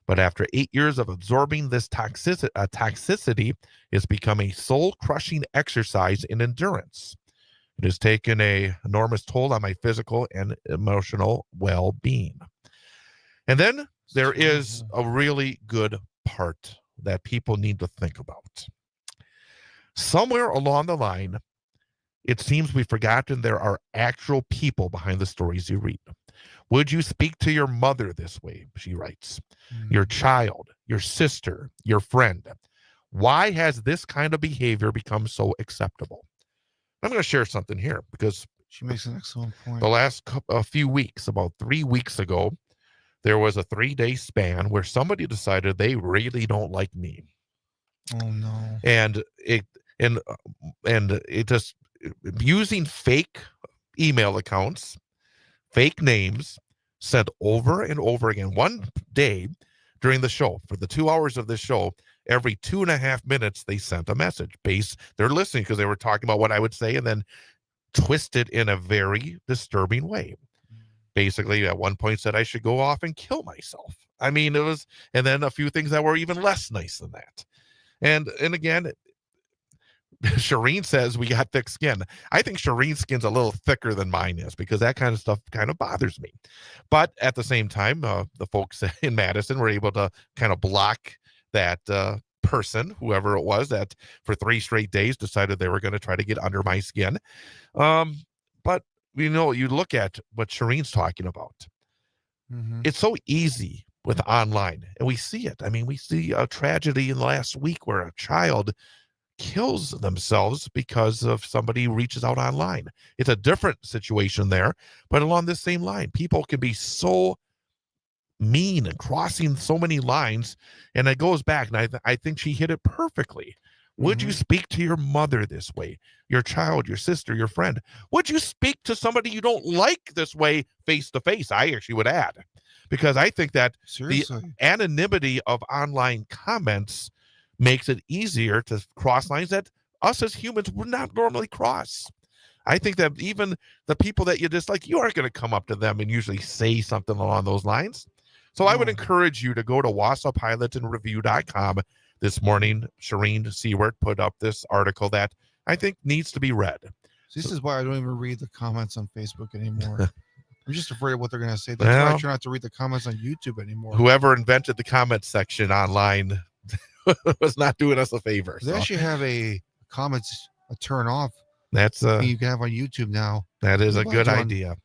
But after 8 years of absorbing this toxicity, it's become a soul-crushing exercise in endurance. It has taken an enormous toll on my physical and emotional well-being. And then there is a really good part that people need to think about. Somewhere along the line, it seems we've forgotten there are actual people behind the stories you read. Would you speak to your mother this way? She writes. Your child, your sister, your friend. Why has this kind of behavior become so acceptable? I'm going to share something here because she makes an excellent point. The last few weeks, about 3 weeks ago, there was a 3-day span where somebody decided they really don't like me. Oh no! And it just using fake email accounts, fake names, sent over and over again. One day during the show. For the 2 hours of this show, every 2.5 minutes, they sent a message. They're listening because they were talking about what I would say and then twisted in a very disturbing way. Basically, at one point said I should go off and kill myself. I mean, it was, and then a few things that were even less nice than that. And again, Shireen says we got thick skin. I think Shireen's skin's a little thicker than mine is because that kind of stuff kind of bothers me. But at the same time, the folks in Madison were able to kind of block that person, whoever it was, that for 3 straight days decided they were going to try to get under my skin. But you look at what Shireen's talking about. Mm-hmm. It's so easy with online, and we see it. I mean, we see a tragedy in the last week where a child kills themselves because of somebody who reaches out online. It's a different situation there, but along this same line, people can be so mean and crossing so many lines, and it goes back, and I think she hit it perfectly. Would you speak to your mother this way, your child, your sister, your friend? Would you speak to somebody you don't like this way face to face? I actually would add, because I think that Seriously. the anonymity of online comments makes it easier to cross lines that us as humans would not normally cross. I think that even the people that you dislike, you aren't going to come up to them and usually say something along those lines. So I would encourage you to go to WausauPilotandReview.com this morning. Shireen Seward put up this article that I think needs to be read. This is why I don't even read the comments on Facebook anymore. I'm just afraid of what they're going to say. That's why I try not to read the comments on YouTube anymore. Whoever invented the comment section online was not doing us a favor. They actually have a comments a turn off. That's you can have on YouTube now. That is a good idea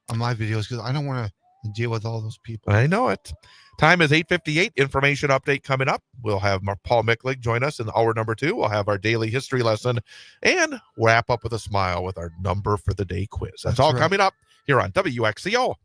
on my videos, because I don't want to deal with all those people. I know it. Time is 8:58. Information update coming up. We'll have Paul Michlig join us in hour number 2. We'll have our daily history lesson and wrap up with a smile with our number for the day quiz. That's all right. Coming up here on WXCO.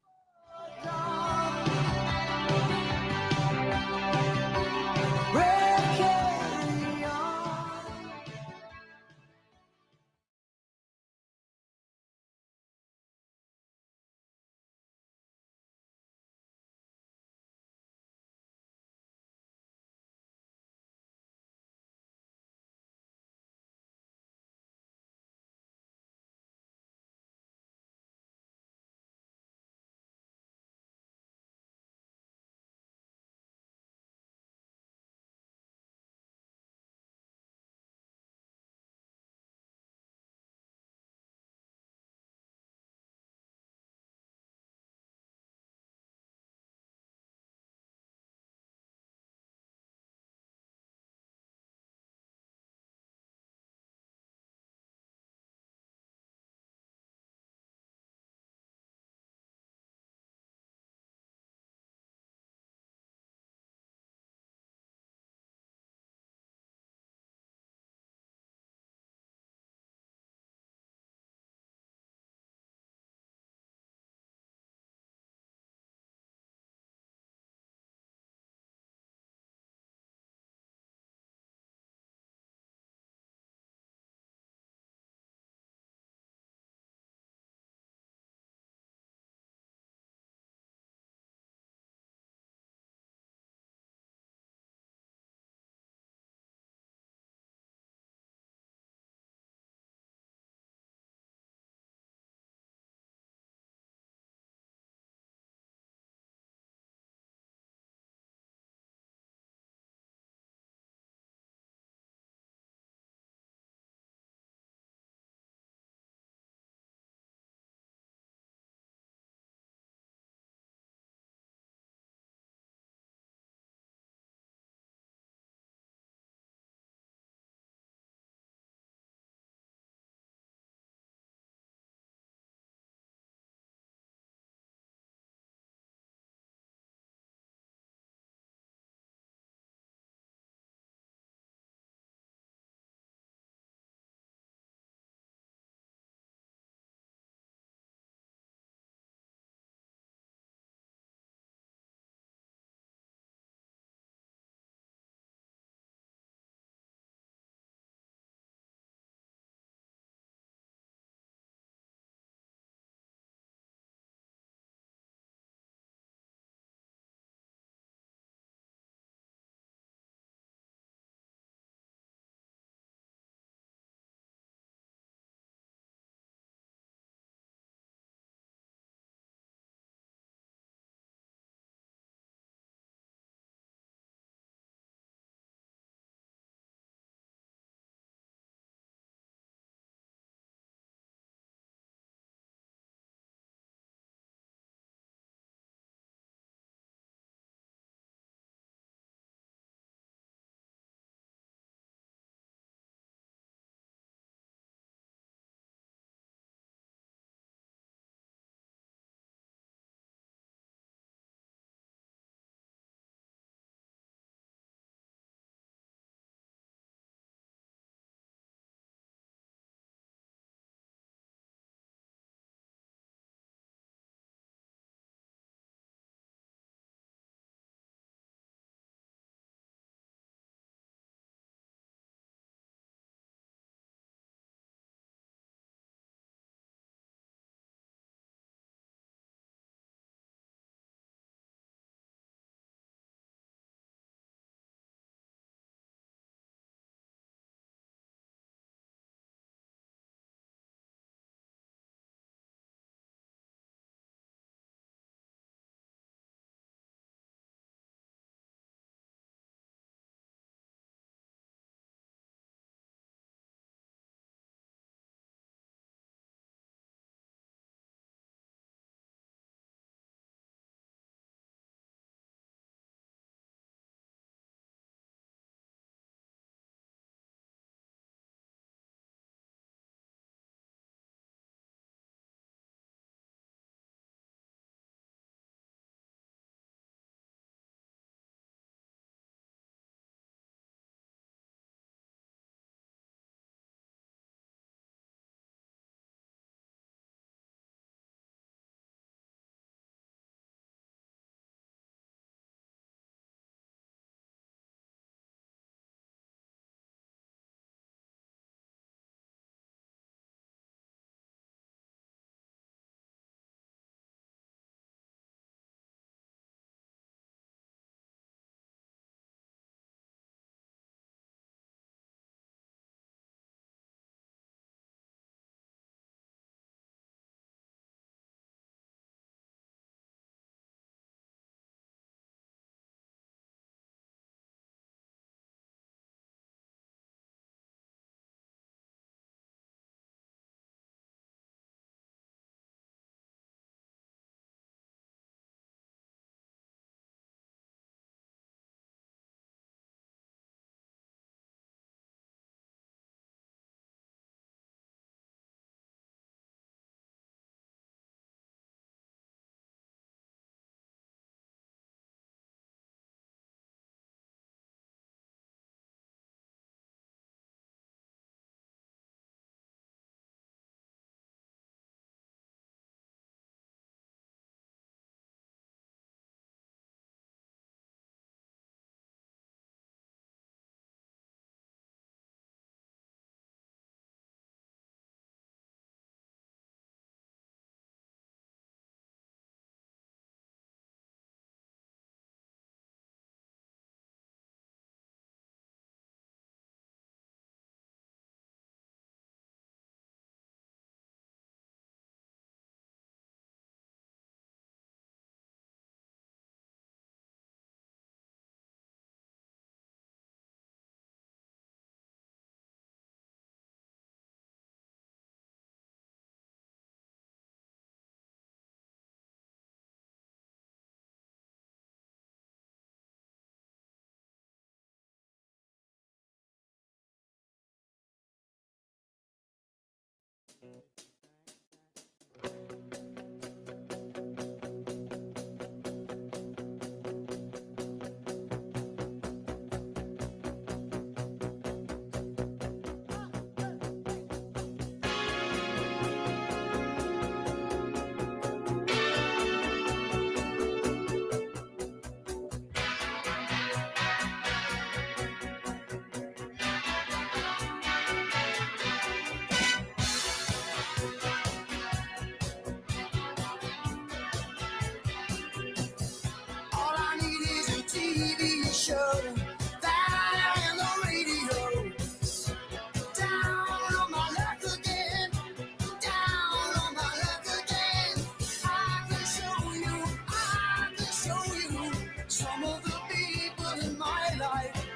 some of the people in my life.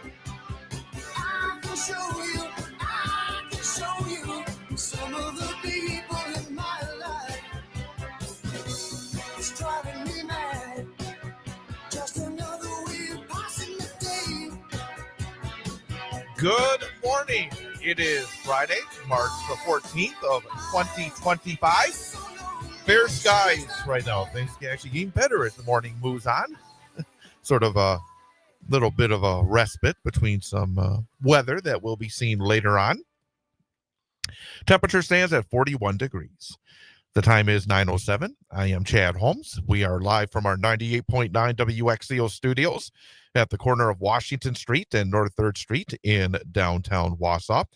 I can show you some of the people in my life. It's driving me mad. Just another way of passing the day. Good morning. It is Friday, March the 14th of 2025. Fair skies right now. Things are actually getting better as the morning moves on. Sort of a little bit of a respite between some weather that we'll be seeing later on. Temperature stands at 41 degrees. The time is 9:07. I am Chad Holmes. We are live from our 98.9 WXCO studios at the corner of Washington Street and North 3rd Street in downtown Wausau.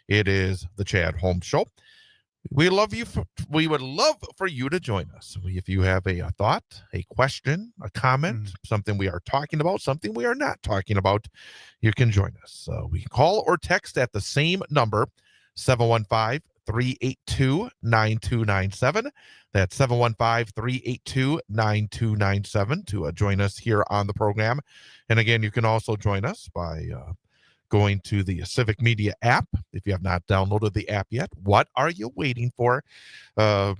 It is the Chad Holmes Show. We would love for you to join us. If you have a thought, a question, a comment, something we are talking about, something we are not talking about, you can join us. We call or text at the same number, 715-382-9297. That's 715-382-9297 to join us here on the program. And again, you can also join us by going to the Civic Media app. If you have not downloaded the app yet, what are you waiting for? Download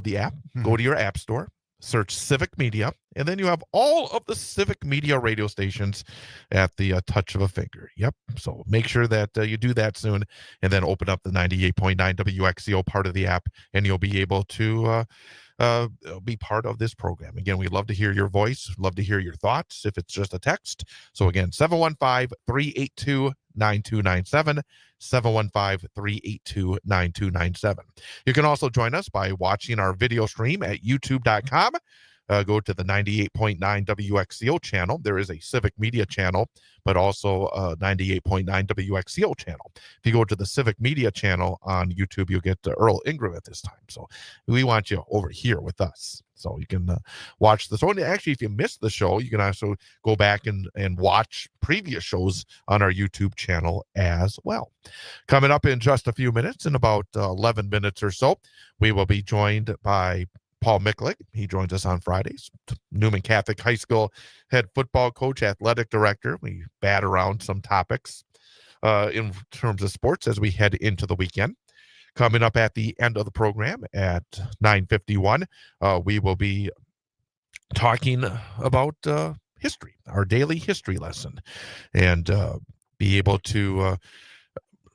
the app, go to your app store, search Civic Media, and then you have all of the Civic Media radio stations at the touch of a finger. Yep. So make sure that you do that soon, and then open up the 98.9 WXCO part of the app, and you'll be able to be part of this program. Again, we love to hear your voice, love to hear your thoughts if it's just a text. So again, 715-382-9297, 715-382-9297. You can also join us by watching our video stream at youtube.com. Go to the 98.9 WXCO channel. There is a Civic Media channel, but also a 98.9 WXCO channel. If you go to the Civic Media channel on YouTube, you'll get Earl Ingram at this time. So we want you over here with us. So you can watch the show. And actually, if you missed the show, you can also go back and watch previous shows on our YouTube channel as well. Coming up in just a few minutes, in about 11 minutes or so, we will be joined by Paul Michlig. He joins us on Fridays. Newman Catholic High School head football coach, athletic director. We bat around some topics in terms of sports as we head into the weekend. Coming up at the end of the program at 9:51, we will be talking about history, our daily history lesson, and be able to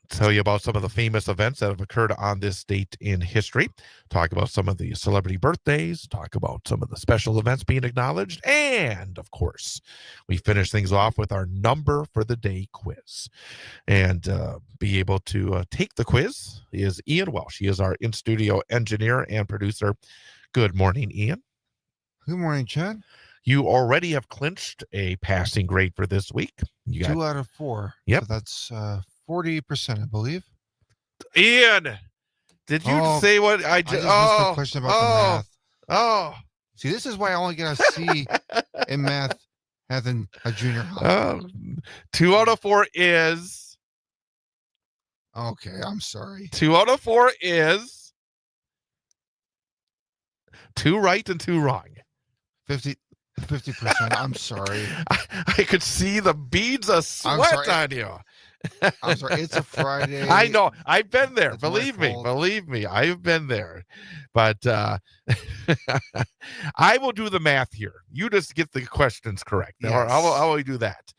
tell you about some of the famous events that have occurred on this date in history, talk about some of the celebrity birthdays, talk about some of the special events being acknowledged, and of course, we finish things off with our number for the day quiz. And be able to take the quiz is Ian Welsh. He is our in-studio engineer and producer. Good morning, Ian. Good morning, Chad. You already have clinched a passing grade for this week. You got 2 out of 4. Yep. So that's 40%, I believe. Ian, did you say what I just missed the question about the math. Oh, see, this is why I only get a C in math in a junior high. 2 out of 4 is okay. I'm sorry. 2 out of 4 is 2 right and 2 wrong. 50%. I'm sorry. I could see the beads of sweat on you. I'm sorry. It's a Friday. I know. I've been there. It's Believe my me. fault. Believe me. I've been there. But I will do the math here. You just get the questions correct. Yes. Or how will we do that?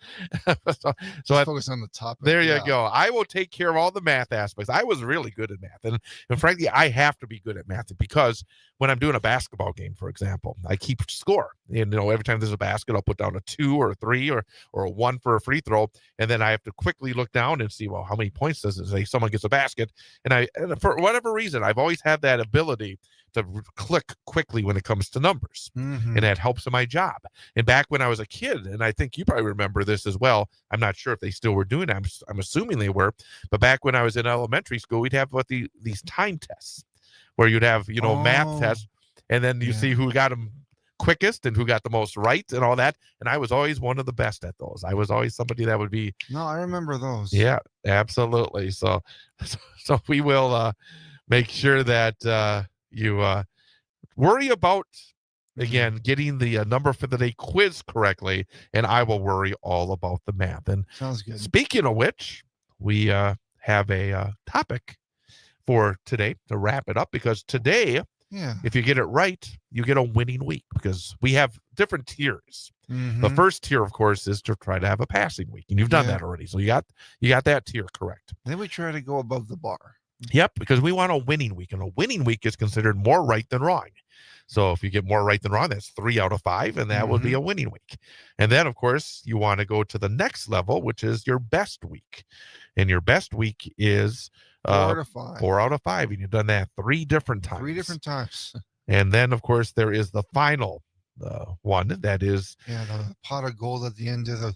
so focus on the topic. there you go. I will take care of all the math aspects. I was really good at math. And frankly, I have to be good at math because when I'm doing a basketball game, for example, I keep score. And, every time there's a basket, I'll put down a 2 or a 3 or a 1 for a free throw. And then I have to quickly look down and see, well, how many points does it say someone gets a basket? And for whatever reason, I've always had that ability to click quickly when it comes to numbers. Mm-hmm. And that helps in my job. And back when I was a kid, and I think you probably remember this as well, I'm not sure if they still were doing it. I'm assuming they were. But back when I was in elementary school, we'd have these time tests where you'd have, math tests, and then you see who got them quickest and who got the most right and all that. And I was always one of the best at those. I was always somebody that would be. No, I remember those. Yeah, absolutely. So we will make sure that you worry about again, getting the number for the day quiz correctly, and I will worry all about the math. And Sounds good. speaking of which, we have a topic for today to wrap it up, because today, Yeah. if you get it right, you get a winning week, because we have different tiers. The Mhm. first tier, of course, is to try to have a passing week, and you've done Yeah. that already. So you got that tier correct. Then we try to go above the bar. Yep, because we want a winning week, and a winning week is considered more right than wrong. So if you get more right than wrong, that's 3 out of 5, and that would be a winning week. And then, of course, you want to go to the next level, which is your best week. And your best week is 4 out of 5. 4 out of 5, and you've done that 3 different times. 3 different times. And then, of course, there is the final one that is Yeah, the pot of gold at the end of the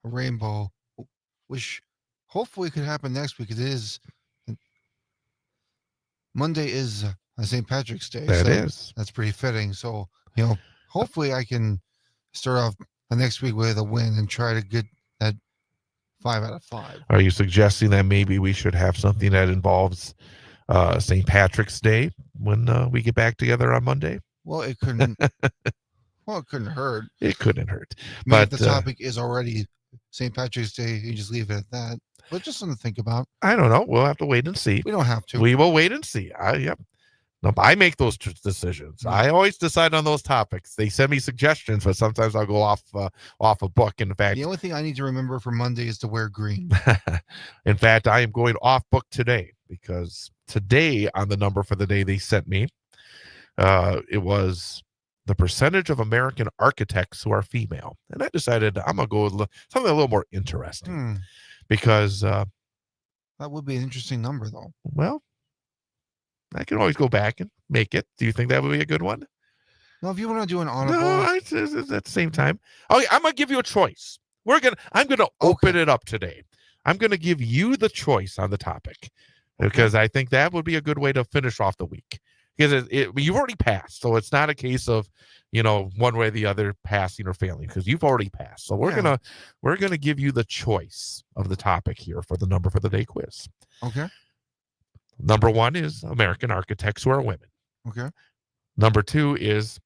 rainbow, which hopefully could happen next week. It is Monday is St. Patrick's Day. that so is. That's pretty fitting. So, hopefully I can start off the next week with a win and try to get that 5 out of 5. Are you suggesting that maybe we should have something that involves St. Patrick's Day when we get back together on Monday? Well, it couldn't. Well, it couldn't hurt. It couldn't hurt. I mean, if But the topic is already St. Patrick's Day, you just leave it at that. But just something to think about. I don't know. We'll have to wait and see. We don't have to. We will wait and see. Yep. No, I make those decisions. I always decide on those topics. They send me suggestions, but sometimes I'll go off a book. In fact, The only thing I need to remember for Monday is to wear green. in fact, I am going off book today, because today on the number for the day they sent me, it was the percentage of American architects who are female, and I decided I'm gonna go with something a little more interesting, because That would be an interesting number, though. well, I can always go back and make it. Do you think that would be a good one? No, if you want to do an honorable, No, it's at the same time. Okay, I'm gonna give you a choice. I'm gonna open it up today. I'm gonna give you the choice on the topic, because I think that would be a good way to finish off the week. Because you've already passed, so it's not a case of one way or the other passing or failing, because you've already passed. So we're gonna give you the choice of the topic here for the number for the day quiz. okay. Number 1 is American architects who are women. Okay. Number 2 is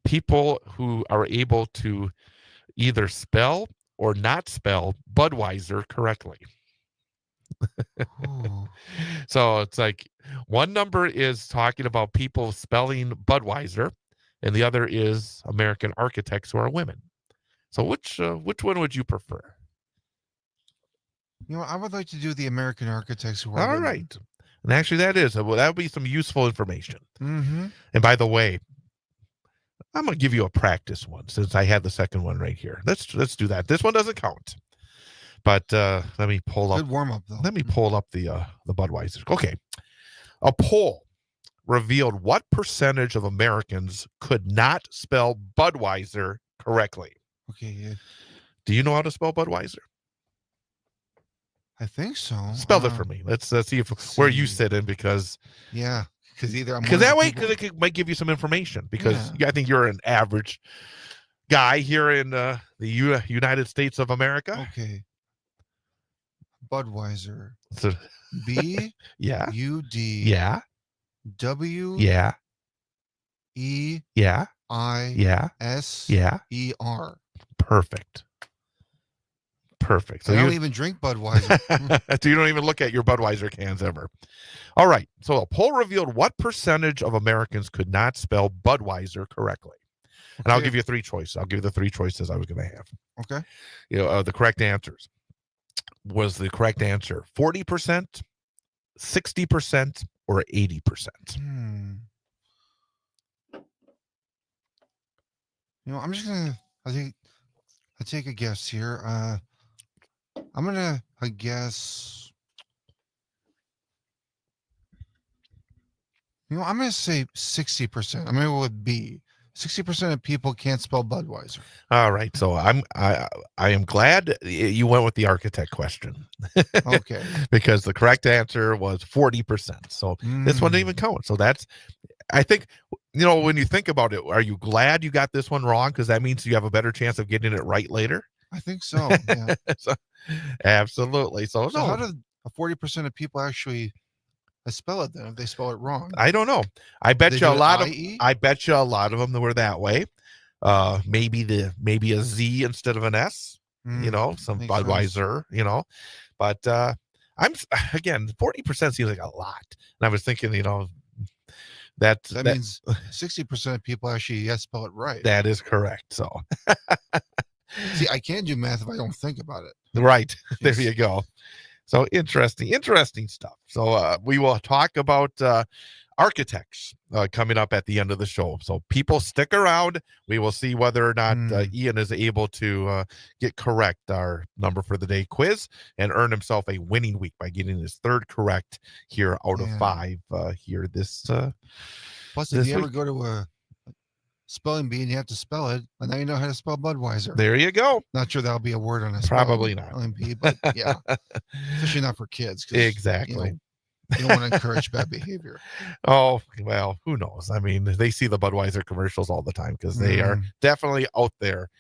people who are able to either spell or not spell Budweiser correctly. Ooh. So it's like one number is talking about people spelling Budweiser, and the other is American architects who are women. So which one would you prefer? I would like to do the American architects who are All women. right. And actually that would be some useful information. Mm-hmm. And by the way, I'm going to give you a practice one, since I had the second one right here. Let's do that. This one doesn't count. But let me pull up. Good warm up, though. Let me pull up the Budweiser. Okay. A poll revealed what percentage of Americans could not spell Budweiser correctly. Okay. Yeah. Do you know how to spell Budweiser? I think so. Spell it for me. Let's see where you sit in, because Yeah, because that way it might give you some information, because I think you're an average guy here in the United States of America. Okay. Budweiser. So, B yeah. U D Yeah. W Yeah. E Yeah. I Yeah. S Yeah. E R. Perfect. So I don't you even drink Budweiser. so you don't even look at your Budweiser cans ever. All right. So a poll revealed what percentage of Americans could not spell Budweiser correctly. And I'll Okay. give you 3 choices. I'll give you the 3 choices I was going to have. Okay. The correct answers. Was the correct answer 40%, 60%, or 80%? I'm just gonna. I take a guess here. I'm gonna guess. I'm gonna say 60%. I'm gonna go with B. 60% of people can't spell Budweiser. All right. So I am glad you went with the architect question. Okay. Because the correct answer was 40%. So this one didn't even count. So I think, when you think about it, are you glad you got this one wrong? Because that means you have a better chance of getting it right later. I think so. Yeah. Absolutely. So How did 40% of people actually I spell it then if they spell it wrong. I don't know. I bet They you a do it lot of IE? I bet you a lot of them that were that way. Maybe a Z instead of an S. Some makes sense. Budweiser. But again, 40% seems like a lot. And I was thinking, that means 60% of people actually spell it right. that is correct. So See, I can't do math if I don't think about it. right. There Jeez. you go. So interesting stuff. So we will talk about architects coming up at the end of the show. So people stick around. We will see whether or not Ian is able to get correct our number for the day quiz and earn himself a winning week by getting his third correct here out of 5 here this. Plus, if you ever week. go to a spelling bee and you have to spell it, and now you know how to spell Budweiser. There you go. Not sure that'll be a word on a Probably not. spelling bee, but yeah, especially not for kids. Exactly. You don't want to encourage bad behavior. Oh, well, who knows? I mean, they see the Budweiser commercials all the time because they are definitely out there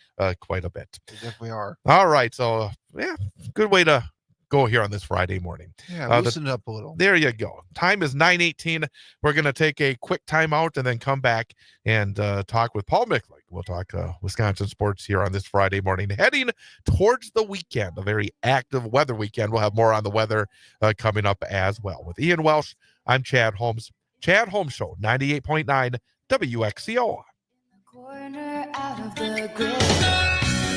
quite a bit. They definitely are. All right. So, good way to go here on this Friday morning. Yeah, loosen it up a little. There you go. Time is 9:18. We're going to take a quick timeout and then come back and talk with Paul Michlig. We'll talk Wisconsin sports here on this Friday morning, heading towards the weekend, a very active weather weekend. We'll have more on the weather coming up as well. With Ian Welsh, I'm Chad Holmes. Chad Holmes Show, 98.9 WXCO. Corner out of the grid.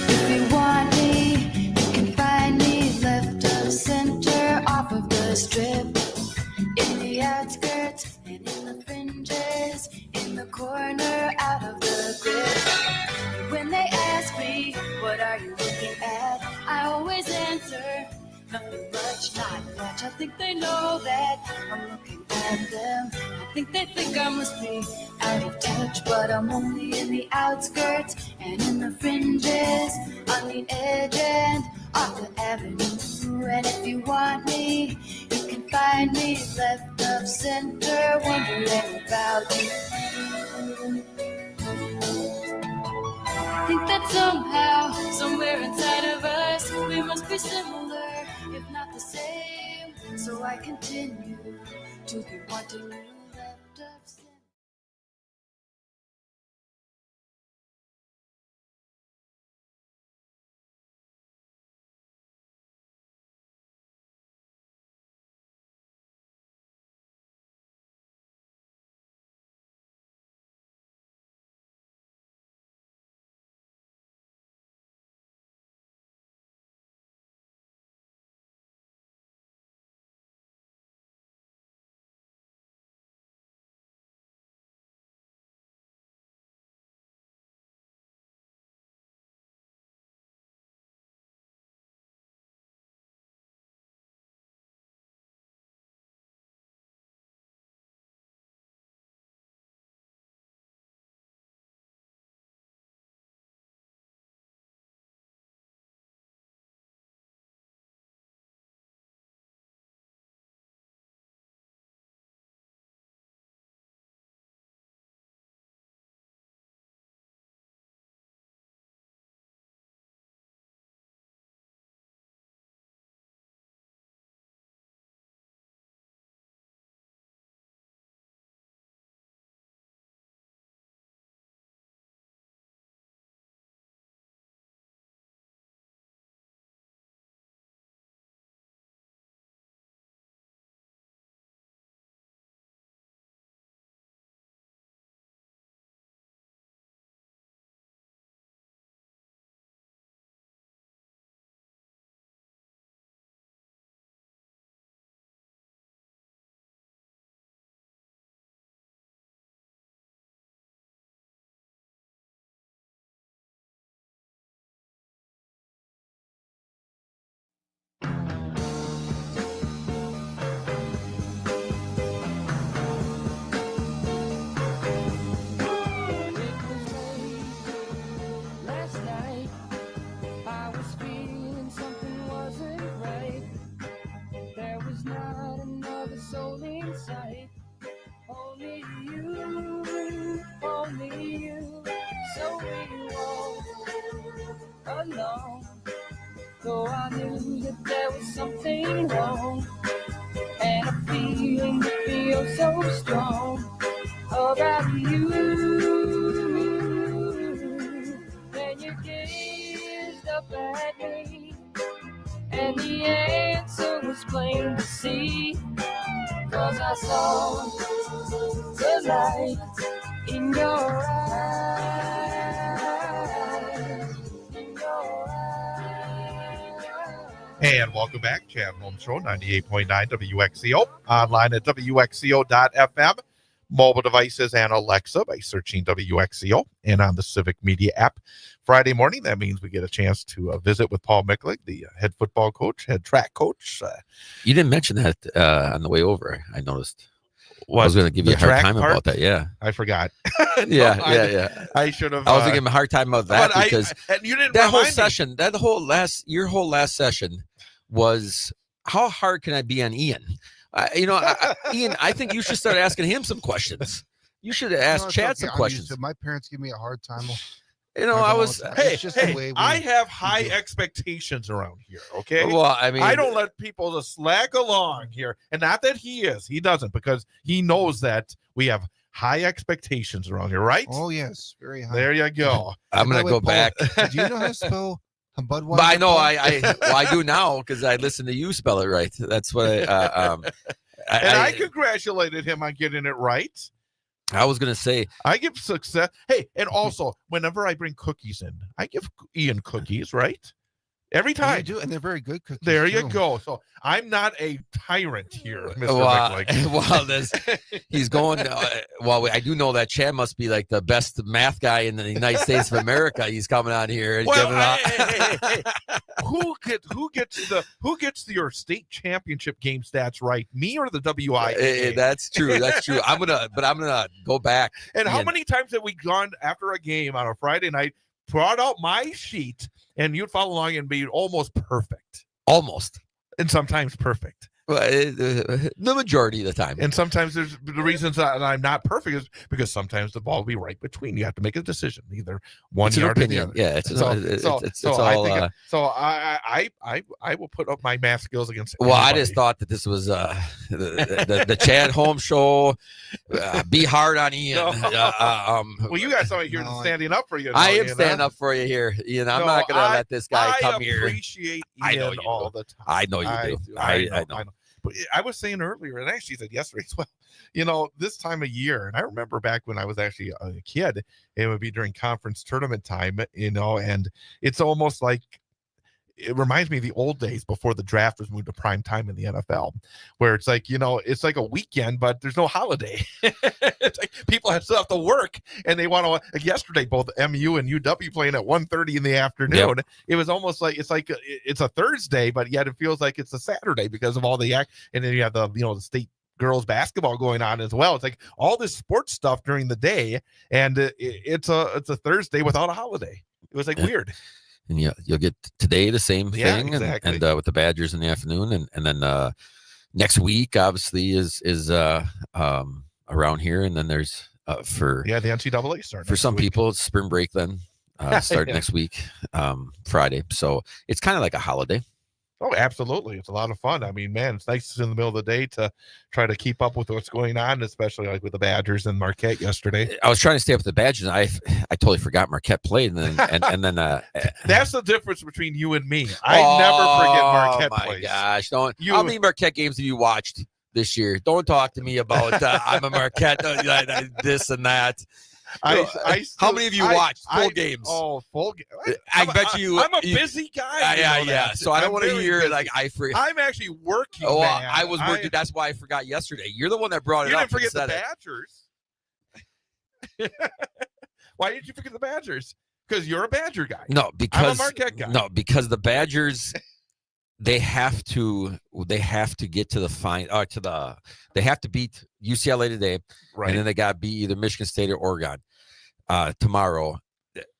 If you want me, you can find me left of center off of the strip. In the outskirts and in the fringes, in the corner out of the grid. When they ask me, what are you looking at? I always answer, nothing much, not much. I think they know that I'm looking at them. I think they think I must be out of touch, but I'm only in the outskirts and in the fringes, on the edge and off the avenue. And if you want me, you can find me left of center, wondering about you. Think that somehow, somewhere inside of us, we must be similar, if not the same. So I continue to be wanting you left of center. Though I knew that there was something wrong, and a feeling that feels so strong about you. Then you gazed up at me, and the answer was plain to see. 'Cause I saw the light in your eyes, in your eyes. And welcome back, Chad Holmes Show, 98.9 WXCO, online at WXCO.FM, mobile devices and Alexa by searching WXCO, and on the Civic Media app. Friday morning, that means we get a chance to visit with Paul Michlig, the head football coach, head track coach. You didn't mention that on the way over. I noticed. I Was was going to give you a the hard track time part? about that. Yeah. I forgot. Yeah. I should have. I was going to give him a hard time about that but because and you didn't that whole remind me. session, your whole last session was how hard can I be on Ian? Ian, I think you should start asking him some questions. You should ask No, it's Chad okay. some I'm questions. used to it. My parents give me a hard time. I was. Hey, It's just the way I have we high do it. expectations around here. Okay. Well, I mean, I don't let people just slack along here. And not that he doesn't, because he knows that we have high expectations around here, right? Oh yes, very high. There you go. I'm going to go back. Do you know how to spell Budweiser? But I know Paul? I do now because I listen to you spell it right. That's what I congratulated him on getting it right. I was going to say. I give success. Hey, and also, whenever I bring cookies in, I give Ian cookies, right? Every Yeah, time. you do, and they're very good cookies. There you too. go. So I'm not a tyrant here, Mr. Well, Michlig. he's going. I do know that Chad must be like the best math guy in the United States of America. He's coming on here and Well, giving out. hey. Who gets your state championship game stats right? Me or the WIA? That's true. That's true. I'm gonna go back. And how Ian. many times have we gone after a game on a Friday night, brought out my sheet, and you'd follow along and be almost perfect, Almost. and sometimes perfect. Well, the majority of the time. And sometimes there's the reasons that I'm not perfect is because sometimes the ball will be right between. You have to make a decision, either one It's an yard or the opinion. other. Yeah, it's So I will put up my math skills against. Well, I anybody. just thought that this was the Chad Holmes show. Be hard on Ian. Well, you got somebody here No, standing up for you. I now, am standing up for you here, Ian. I'm not going to let this guy come here. I appreciate I know Ian you all do. the time. I know you do. I know. But I was saying earlier, and actually said yesterday as well, this time of year, and I remember back when I was actually a kid, it would be during conference tournament time, and it's almost like, it reminds me of the old days before the draft was moved to prime time in the NFL, where it's like, it's like a weekend, but there's no holiday. It's like people still have to work, and they want to, like yesterday, both MU and UW playing at 1:30 in the afternoon. Yep. It was almost like, it's a Thursday, but yet it feels like it's a Saturday because of all the act. And then you have the state girls basketball going on as well. It's like all this sports stuff during the day, and it's a Thursday without a holiday. It was like weird. And you'll get today the same thing, Yeah, exactly. and with the Badgers in the afternoon, and then next week obviously is around here, and then there's for the NCAA starting for some people it's spring break then start Yeah. next week, Friday. So it's kind of like a holiday. Oh, absolutely. It's a lot of fun. I mean, man, it's nice in the middle of the day to try to keep up with what's going on, especially like with the Badgers and Marquette yesterday. I was trying to stay up with the Badgers, and I totally forgot Marquette played, and then That's the difference between you and me. I never forget Marquette Oh my plays. gosh! How many Marquette games have you watched this year? Don't talk to me about I'm a Marquette this and that. How many of you watched full games? Oh, full game. I bet you. I'm a busy guy. Yeah. That. So I don't I'm want to very hear busy. like I forget. I'm actually working. Oh, man. I was working. That's why I forgot yesterday. You're the one that brought it You up. didn't forget the and said it. Badgers. Why did you forget the Badgers? Because you're a Badger guy. No, because I'm a Marquette guy. No, because the Badgers. They have to get to the they have to beat UCLA today, Right. and then they got to beat either Michigan State or Oregon tomorrow,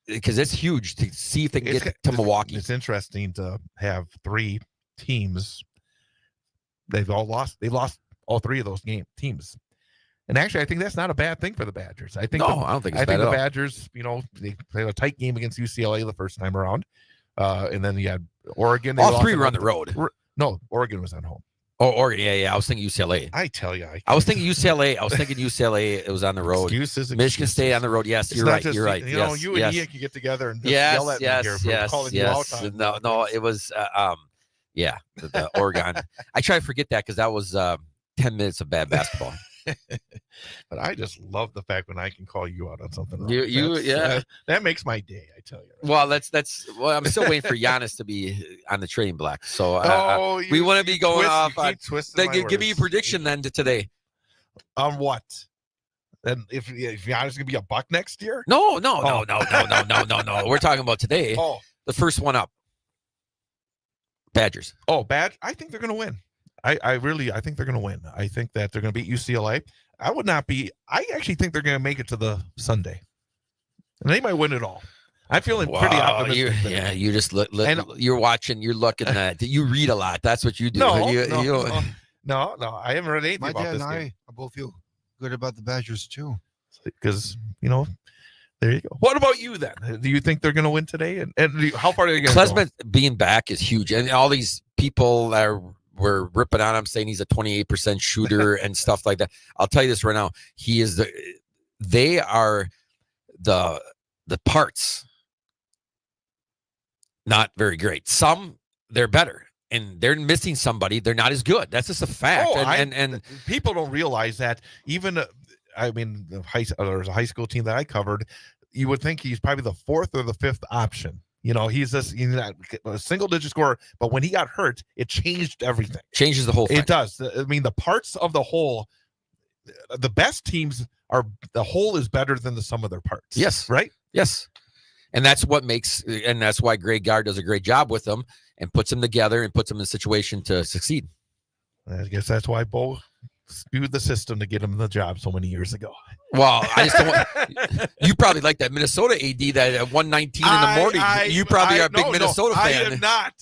because it's huge to see if they can get to Milwaukee. It's interesting to have three teams. They've lost all three of those teams. And actually, I think that's not a bad thing for the Badgers. I don't think it's bad at all. Badgers, they played a tight game against UCLA the first time around. And then you had Oregon. All three were on the road. No, Oregon was at home. Oh, Oregon. Yeah. I was thinking UCLA. I tell you, I was thinking UCLA. It was on the road. Excuses. Michigan State on the road. Yes, It's you're not right. just, You're right. You know, Yes, you and yes. Ian can get together and just yell at me here for calling you out on No, it was yeah, the Oregon. I try to forget that because that was 10 minutes of bad basketball. But I just love the fact when I can call you out on something wrong. That makes my day, I tell you. Well, well, I'm still waiting for Giannis to be on the trading block. So we want to be going off. Give me a prediction then today. On what? Then if Giannis is gonna be a buck next year? No. We're talking about today. Oh, the first one up. Badgers. Oh, I think they're gonna win. I think they're gonna win. I think that they're gonna beat UCLA. I actually think they're gonna make it to the Sunday. And they might win it all. I'm feeling pretty optimistic. You just you're watching, you're looking at you read a lot. That's what you do. No, I haven't read anything My about dad this and game. I both feel good about the Badgers too. Because, there you go. What about you then? Do you think they're going to win today? And how far are they going to go? Klesmith being back is huge. And all these people that were ripping on him saying he's a 28% shooter and stuff like that. I'll tell you this right now. They are the parts not very great. Some they're better. And they're missing somebody. They're not as good. That's just a fact. And people don't realize that. Even, there's a high school team that I covered. You would think he's probably the fourth or the fifth option. He's a single-digit scorer. But when he got hurt, it changed everything. Changes the whole thing. It does. The parts of the whole, the best teams the whole is better than the sum of their parts. Yes. Right? Yes. And that's why Greg Gard does a great job with them and puts them together and puts them in a situation to succeed. I guess that's why Bo spewed the system to get him the job so many years ago. Well, I just don't want, you probably like that Minnesota AD that at 1:19 in the morning. You probably are a big Minnesota fan. I am not.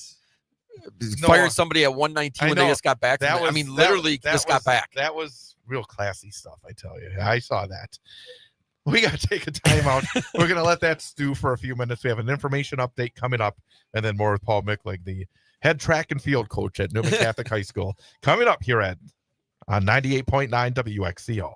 Fired somebody at 1:19 when they just got back. Literally just got back. That was real classy stuff, I tell you. I saw that. We got to take a timeout. We're going to let that stew for a few minutes. We have an information update coming up, and then more with Paul Michlig, the head track and field coach at Newman Catholic High School, coming up here on 98.9 WXCO.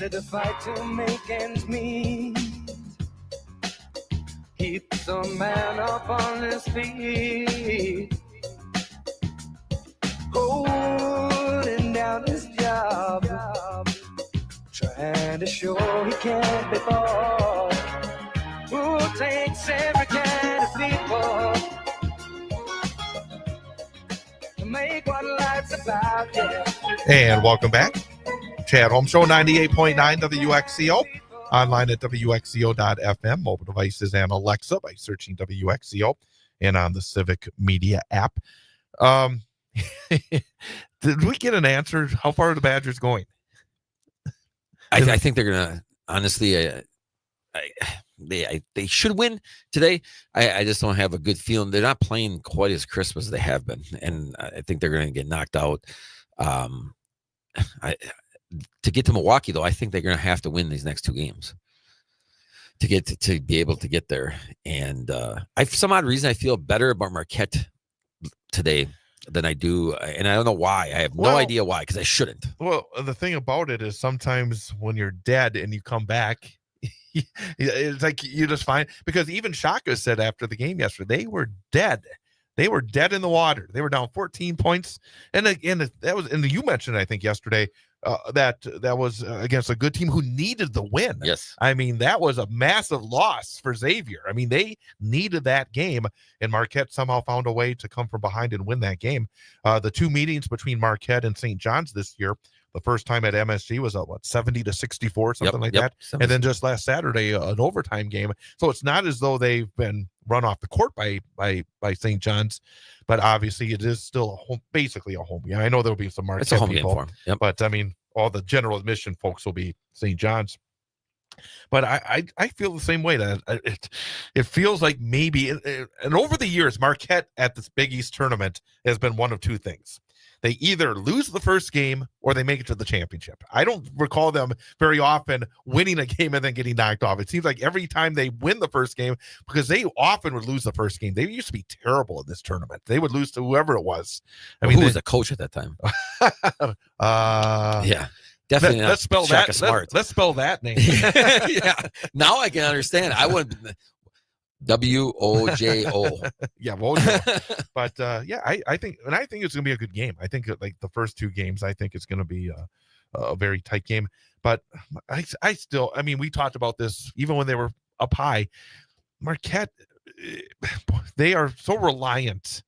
had to fight to make ends meet. Keeps a man up on his feet, holding down his job, trying to show he can't be bought. Who takes every kind of people to make what life's about, yeah. And welcome back. Chad Holmes Show, 98.9 WXCO. Online at WXCO.FM, mobile devices and Alexa by searching WXCO, and on the Civic Media app. Did we get an answer? How far are the Badgers going? I think they're gonna, honestly, they should win today. I just don't have a good feeling. They're not playing quite as crisp as they have been, and I think they're gonna get knocked out. To get to Milwaukee, though, I think they're gonna have to win these next two games to get to be able to get there. And for some odd reason, I feel better about Marquette today than I do, and I don't know why. I have no idea why, because I shouldn't. Well, the thing about it is sometimes when you're dead and you come back, it's like you just find, because even Shaka said after the game yesterday, they were dead. They were dead in the water. They were down 14 points. And again, that was, and you mentioned, I think yesterday, that was against a good team who needed the win. Yes. I mean, that was a massive loss for Xavier. I mean, they needed that game, and Marquette somehow found a way to come from behind and win that game. The two meetings between Marquette and St. John's this year, the first time at MSG was 70-64, something like that. And then just last Saturday, an overtime game. So it's not as though they've been run off the court by St. John's, but obviously it is still a home, basically a home game. I know there'll be some Marquette it's a home people, game for 'em. Yep. But I mean, all the general admission folks will be St. John's. But I feel the same way, that it feels like maybe, and over the years, Marquette at this Big East tournament has been one of two things. They either lose the first game or they make it to the championship. I don't recall them very often winning a game and then getting knocked off. It seems like every time they win the first game, because they often would lose the first game. They used to be terrible in this tournament. They would lose to whoever it was. I mean, who was the coach at that time? Yeah. Definitely let's spell that. Smart. Let's spell that name. Yeah. Now I can understand. I would WOJO. Yeah, but yeah, I think it's gonna be a good game. I think like the first two games, I think it's gonna be a very tight game. But I still, I mean, we talked about this even when they were up high. Marquette, they are so reliant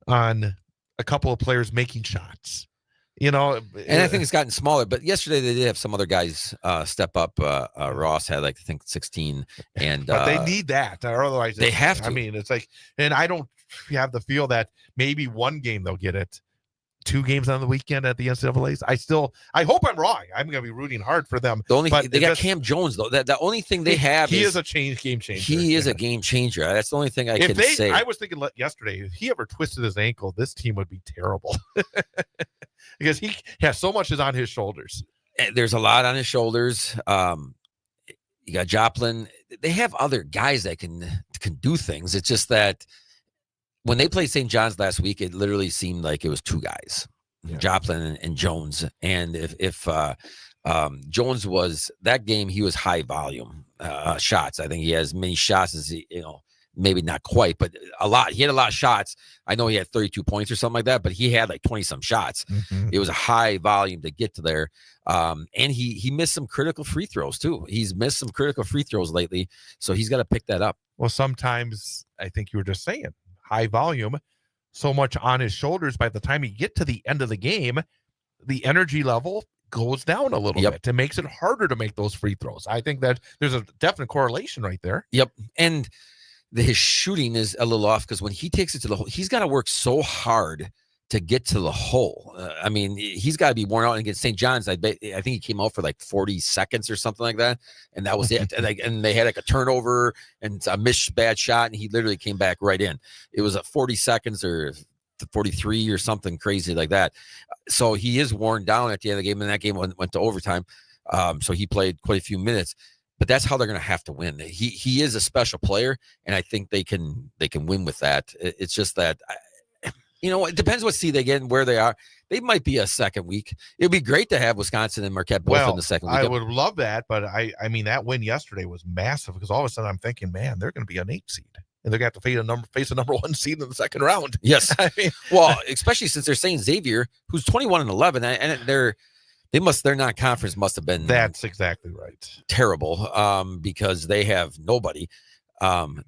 on a couple of players making shots. You know, and I think it's gotten smaller. But yesterday they did have some other guys step up. Ross had, I think, 16, and but they need that, or otherwise they have to. I mean, it's like, and I don't have the feel that maybe one game they'll get it, 2 games on the weekend at the NCAA's. I hope I'm wrong. I'm going to be rooting hard for them. The only they got Cam Jones though. The only thing they have he is a game changer. He is a game changer. That's the only thing I can say. I was thinking yesterday, if he ever twisted his ankle, this team would be terrible. Because he has so much is on his shoulders. There's a lot on his shoulders. You got Joplin. They have other guys that can do things. It's just that when they played St. John's last week, it literally seemed like it was 2 guys, Joplin and Jones. And if Jones was that game, he was high volume shots. I think he has many shots as maybe not quite, but a lot. He had a lot of shots. I know he had 32 points or something like that, but he had like 20 some shots. Mm-hmm. It was a high volume to get to there. And he missed some critical free throws too. He's missed some critical free throws lately. So he's got to pick that up. Well, sometimes I think you were just saying high volume, so much on his shoulders. By the time you get to the end of the game, the energy level goes down a little bit. It makes it harder to make those free throws. I think that there's a definite correlation right there. Yep. And his shooting is a little off because when he takes it to the hole, he's got to work so hard to get to the hole. I mean, he's got to be worn out. Against St. John's, I think he came out for like 40 seconds or something like that, and that was it. And they had like a turnover and a missed bad shot, and he literally came back right in. It was a 40 seconds or 43 or something crazy like that. So he is worn down at the end of the game, and that game went to overtime. So he played quite a few minutes. But that's how they're going to have to win. He is a special player, and I think they can win with that. It's just that You know, it depends what seed they get and where they are. They might be a second week. It'd be great to have Wisconsin and Marquette both in the second week. I would love that, but I mean that win yesterday was massive because all of a sudden I'm thinking, man, they're going to be an 8 seed and they're going to have to face a number 1 seed in the second round. Yes, I mean, well, especially since they're saying Xavier, who's 21-11, and their non-conference must have been that's exactly right. Terrible, because they have nobody.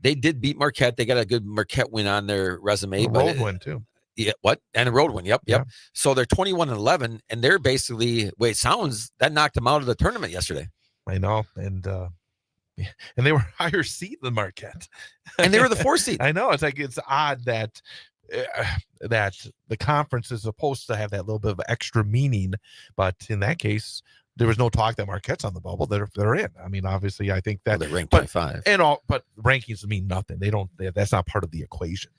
They did beat Marquette. They got a good Marquette win on their resume. Road win too. Yeah, what? And a road win. Yep. Yeah. So they're 21-11, and they're basically that knocked them out of the tournament yesterday. I know, and they were higher seed than Marquette, and they were the 4 seed. I know. It's like it's odd that the conference is supposed to have that little bit of extra meaning, but in that case, there was no talk that Marquette's on the bubble. They're in. I mean, obviously, I think that they're ranked 25, but rankings mean nothing. That's not part of the equation.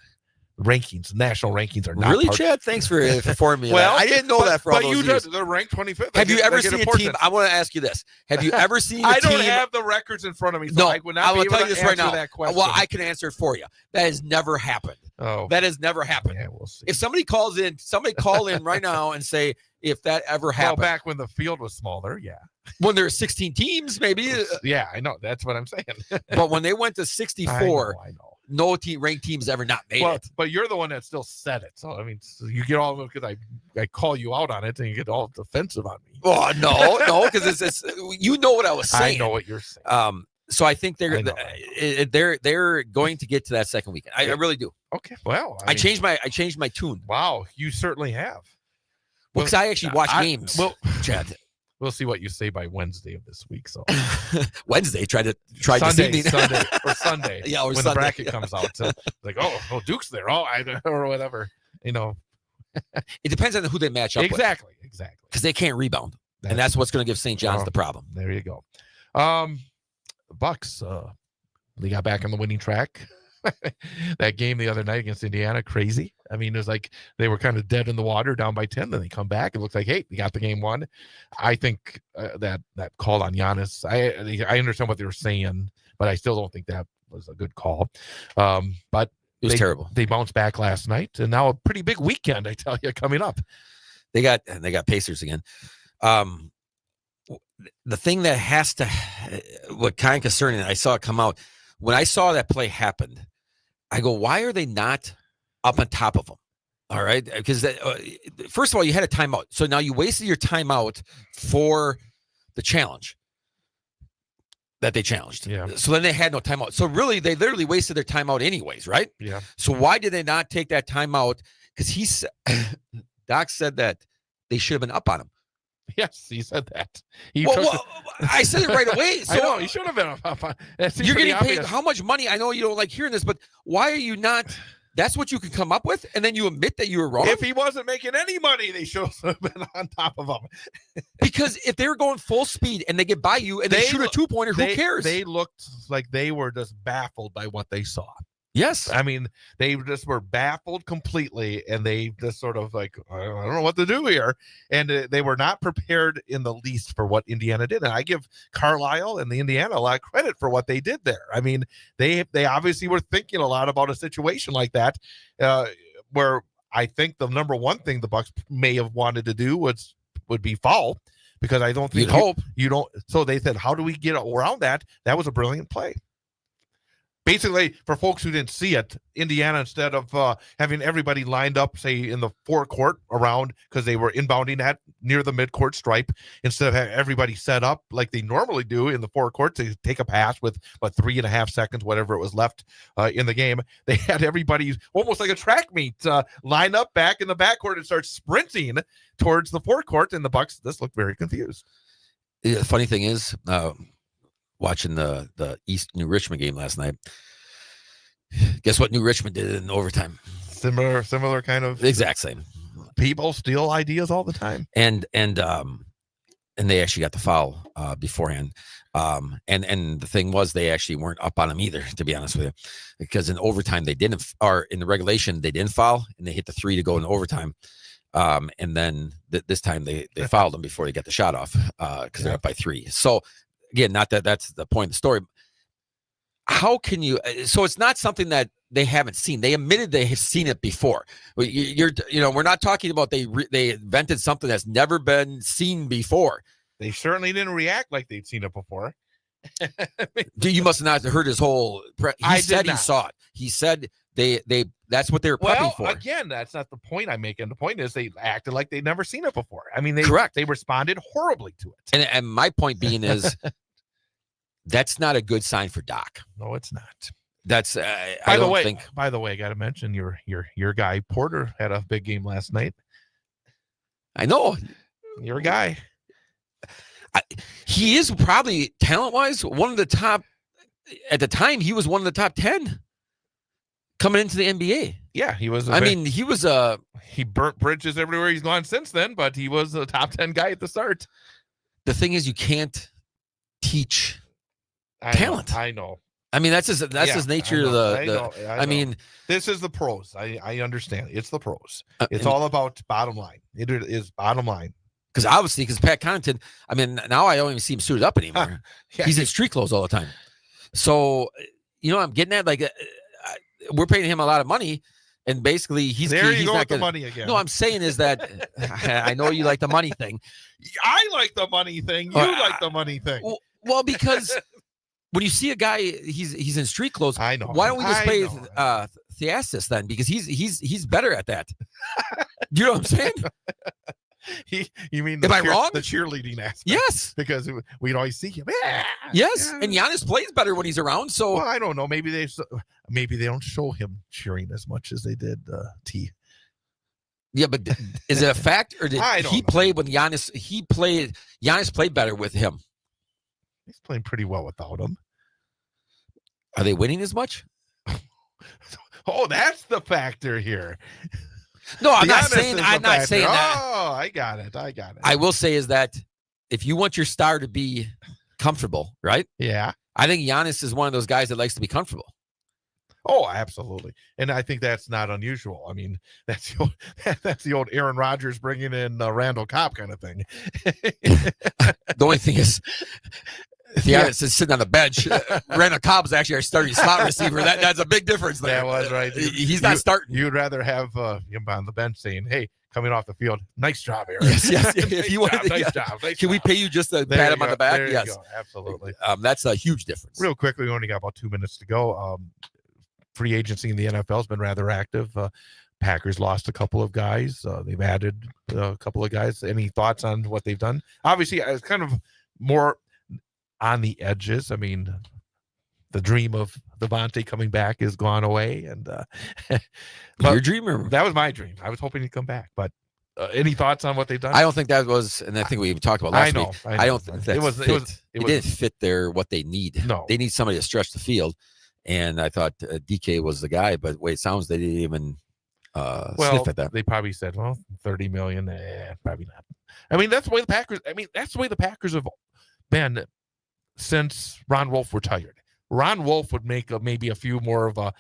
Rankings, national rankings are not really, Chad. Thanks for informing me. Well, I didn't know that for all those years. They're ranked 25th. Have you ever seen a team? I want to ask you this: have you ever seen? I don't have the records in front of me. So no, I would not will be able tell you to this right answer now. That question. Well, I can answer it for you. That has never happened. Oh, that has never happened. Yeah, we'll see. If somebody call in right now and say if that ever happened. Well, back when the field was smaller, yeah. When there were 16 teams, maybe. Yeah, I know. That's what I'm saying. But when they went to 64, I know. No ranked teams ever not made it. But you're the one that still said it. So, I mean, you get all of it because I call you out on it and you get all defensive on me. Oh, no, because it's you know what I was saying. I know what you're saying. So I think they're going to get to that second weekend. I really do. Okay. Well, I changed my tune. Wow, you certainly have. Well, because I actually watch games. Well, Chad. We'll see what you say by Wednesday of this week. So Wednesday, try Sunday, this evening. Sunday. Yeah, or when Sunday. The bracket comes out. So like, oh, Duke's there. Or whatever. You know, it depends on who they match up exactly. with. Exactly. Because they can't rebound, and that's what's going to give St. John's the problem. There you go. Bucks. They got back on the winning track. That game the other night against Indiana, crazy. I mean, it was like they were kind of dead in the water, down by 10. Then they come back. It looks like, hey, we got the game won. I think that call on Giannis. I understand what they were saying, but I still don't think that was a good call. But it was terrible. They bounced back last night, and now a pretty big weekend, I tell you, coming up. They got Pacers again. The thing that has to, what kind of concerning, I saw it come out when I saw that play happened. I go, why are they not up on top of them? All right. Because first of all, you had a timeout. So now you wasted your timeout for the challenge that they challenged. Yeah. So then they had no timeout. So really, they literally wasted their timeout anyways, right? Yeah. So why did they not take that timeout? Because Doc said that they should have been up on him. Yes, he said that. I said it right away. So I know, he should have been up. You're getting paid how much money? I know you don't like hearing this, but why are you not? That's what you can come up with, and then you admit that you were wrong. If he wasn't making any money, they should have been on top of him. Because if they were going full speed and they get by you and they shoot a 2-pointer, who cares? They looked like they were just baffled by what they saw. Yes. I mean, they just were baffled completely, and they just sort of like, I don't know what to do here. And they were not prepared in the least for what Indiana did. And I give Carlisle and the Indiana a lot of credit for what they did there. I mean, they obviously were thinking a lot about a situation like that, where I think the number one thing the Bucks may have wanted to do would be foul, because I don't think you don't. So they said, how do we get around that? That was a brilliant play. Basically, for folks who didn't see it, Indiana, instead of having everybody lined up, say, in the forecourt around, because they were inbounding at near the midcourt stripe, instead of having everybody set up like they normally do in the forecourt to take a pass with 3.5 seconds, whatever it was left in the game, they had everybody almost like a track meet line up back in the backcourt and start sprinting towards the forecourt, and the Bucks just looked very confused. The funny thing is, watching the East New Richmond game last night. Guess what New Richmond did in overtime? Similar kind of exact same. People steal ideas all the time. And they actually got the foul beforehand. And the thing was, they actually weren't up on them either, to be honest with you, because in overtime they didn't, or in the regulation they didn't foul, and they hit the 3 to go in overtime. And then this time they fouled them before they got the shot off because they're up by 3. So again, not that that's the point of the story. How can you? So it's not something that they haven't seen. They admitted they have seen it before. We're not talking about they invented something that's never been seen before. They certainly didn't react like they'd seen it before. You must not have heard his whole. He said he saw it. He said they that's what they were prepping for. Again, that's not the point I'm making. The point is they acted like they'd never seen it before. I mean, Correct. They responded horribly to it. And my point being is that's not a good sign for Doc. No, it's not. That's By the way, I got to mention your guy Porter had a big game last night. I know your guy. He is probably talent-wise one of the top. At the time, he was one of the top 10 coming into the NBA. Yeah, he was. He burnt bridges everywhere he's gone since then, but he was a top 10 guy at the start. The thing is, you can't teach talent. I know. I mean, that's his nature. I mean, this is the pros. I understand. It's the pros. It's all about bottom line. It is bottom line. Because Pat Connaughton, I mean, now I don't even see him suited up anymore. Yeah. He's in street clothes all the time. So, I'm getting at, like, we're paying him a lot of money, and basically he's not with the money again. No, I'm saying is that I know you like the money thing. I like the money thing. You like the money thing. Well, because when you see a guy, he's in street clothes. I know. Why don't we just pay Theasis then? Because he's better at that. Do you know what I'm saying? You mean am I wrong? The cheerleading aspect? Yes, because we'd always see him. Yes, and Giannis plays better when he's around. So I don't know. Maybe they don't show him cheering as much as they did T. Yeah, but is it a fact, or did he play when Giannis? Giannis played better with him. He's playing pretty well without him. Are they winning as much? Oh, that's the factor here. No, I'm not saying that. Oh, I got it. I will say is that if you want your star to be comfortable, right? Yeah. I think Giannis is one of those guys that likes to be comfortable. Oh, absolutely. And I think that's not unusual. I mean, that's the old Aaron Rodgers bringing in Randall Cobb kind of thing. The only thing is, Giannis is sitting on the bench. Randall Cobb's actually our starting slot receiver. That's a big difference there. That was right. He's not starting. You'd rather have him on the bench saying, "Hey, coming off the field, nice job, Aaron." Yes. If you want, nice job. Can we pay you just to pat him on the back? There yes, you go. Absolutely. That's a huge difference. Real quickly, we only got about 2 minutes to go. Free agency in the NFL has been rather active. Packers lost a couple of guys. They've added a couple of guys. Any thoughts on what they've done? Obviously, it's kind of more on the edges. I mean, the dream of Devontae coming back is gone away. And your dream? Or? That was my dream. I was hoping he'd come back. But any thoughts on what they've done? I don't think that was, and I think we talked about last week. I don't think that it didn't fit what they need. No, they need somebody to stretch the field. And I thought DK was the guy, but wait, it sounds they didn't even sniff at that. They probably said, well, 30 million. Probably not. I mean, that's the way the Packers have been since Ron Wolf retired. Ron Wolf would make maybe a few more of a,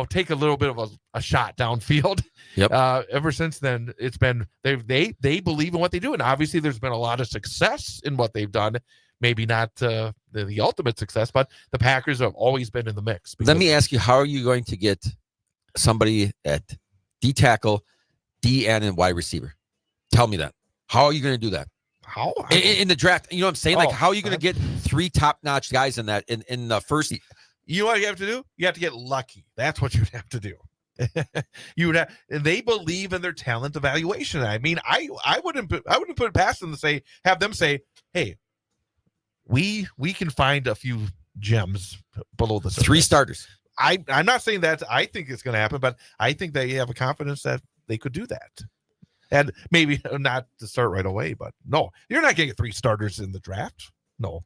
take a little bit of a shot downfield. Yep. Ever since then, it's been they believe in what they do, and obviously there's been a lot of success in what they've done. Maybe not the ultimate success, but the Packers have always been in the mix. Let me ask you, how are you going to get somebody at D tackle, D end, and wide receiver? Tell me that. How are you going to do that? How? In the draft, you know what I'm saying? Like, how are you going to get 3 top-notch guys in that in the first? You know what you have to do? You have to get lucky. That's what you'd have to do. And they believe in their talent evaluation. I mean, I wouldn't put it past them to have them say, hey, we can find a few gems below the surface. 3 starters. I'm not saying that I think it's going to happen, but I think they have a confidence that they could do that. And maybe not to start right away, but no, you're not going to get 3 starters in the draft. No.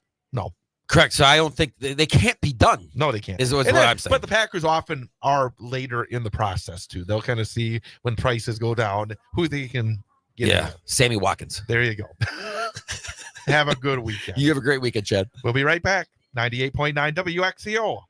Correct. So I don't think they can't be done. No, they can't. Is what I'm saying. But the Packers often are later in the process too. They'll kind of see when prices go down who they can get. Yeah, Sammy Watkins. There you go. Have a good weekend. You have a great weekend, Chad. We'll be right back. 98.9 WXCO.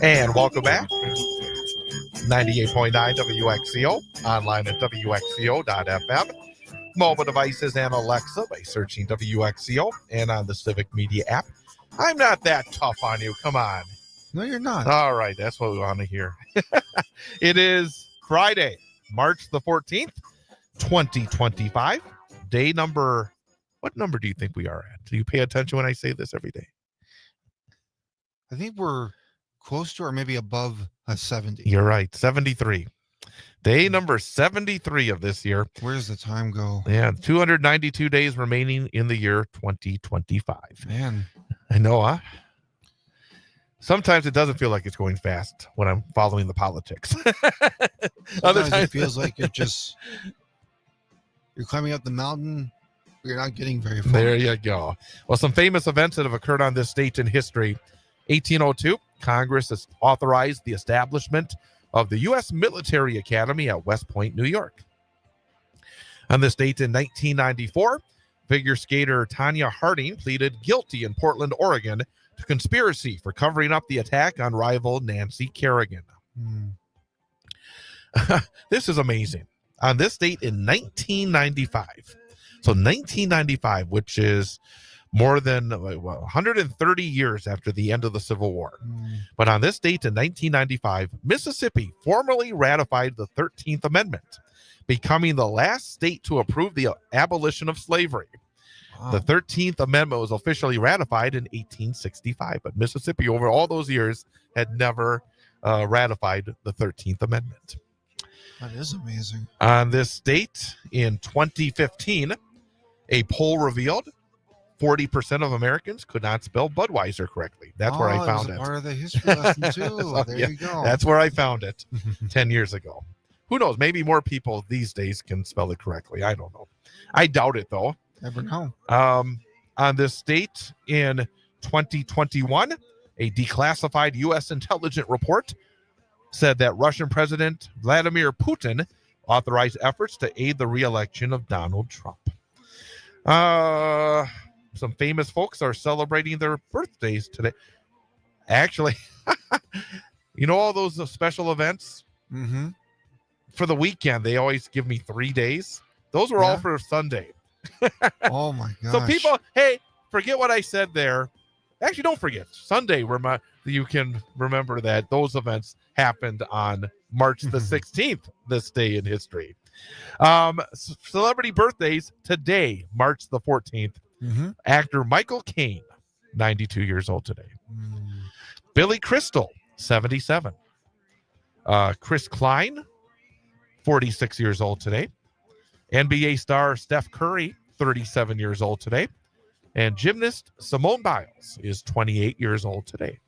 And welcome back. 98.9 WXCO, online at WXCO.FM. Mobile devices and Alexa by searching WXCO and on the Civic Media app. I'm not that tough on you. Come on. No, you're not. All right. That's what we want to hear. It is Friday, March the 14th, 2025. Day number. What number do you think we are at? Do you pay attention when I say this every day? I think we're close to or maybe above a 70. You're right. 73. Day number 73 of this year. Where does the time go? Yeah, 292 days remaining in the year 2025. Man. I know, huh? Sometimes it doesn't feel like it's going fast when I'm following the politics. Other Sometimes times it feels like you're climbing up the mountain, but you're not getting very far. There you go. Well, some famous events that have occurred on this date in history. 1802, Congress has authorized the establishment of the U.S. Military Academy at West Point, New York. On this date in 1994, figure skater Tanya Harding pleaded guilty in Portland, Oregon, to conspiracy for covering up the attack on rival Nancy Kerrigan. This is amazing. On this date in 1995, so 1995, which is more than 130 years after the end of the Civil War. But on this date in 1995, Mississippi formally ratified the 13th Amendment, becoming the last state to approve the abolition of slavery. Wow. The 13th Amendment was officially ratified in 1865, but Mississippi, over all those years, had never ratified the 13th Amendment. That is amazing. On this date in 2015, a poll revealed 40% of Americans could not spell Budweiser correctly. That's where I found it. Part of the history lesson too. So, There yeah, you go. That's where I found it 10 years ago. Who knows? Maybe more people these days can spell it correctly. I don't know. I doubt it, though. Never know. On this date in 2021, a declassified U.S. intelligence report said that Russian President Vladimir Putin authorized efforts to aid the re-election of Donald Trump. Some famous folks are celebrating their birthdays today. Actually, you know all those special events? Mm-hmm. For the weekend, they always give me 3 days. Those were all for Sunday. Oh, my gosh. So people, hey, forget what I said there. Actually, don't forget. Sunday, you can remember that those events happened on March the 16th, this day in history. Celebrity birthdays today, March the 14th. Mm-hmm. Actor Michael Caine, 92 years old today. Billy Crystal, 77. Chris Klein, 46 years old today. NBA star Steph Curry, 37 years old today. And gymnast Simone Biles is 28 years old today.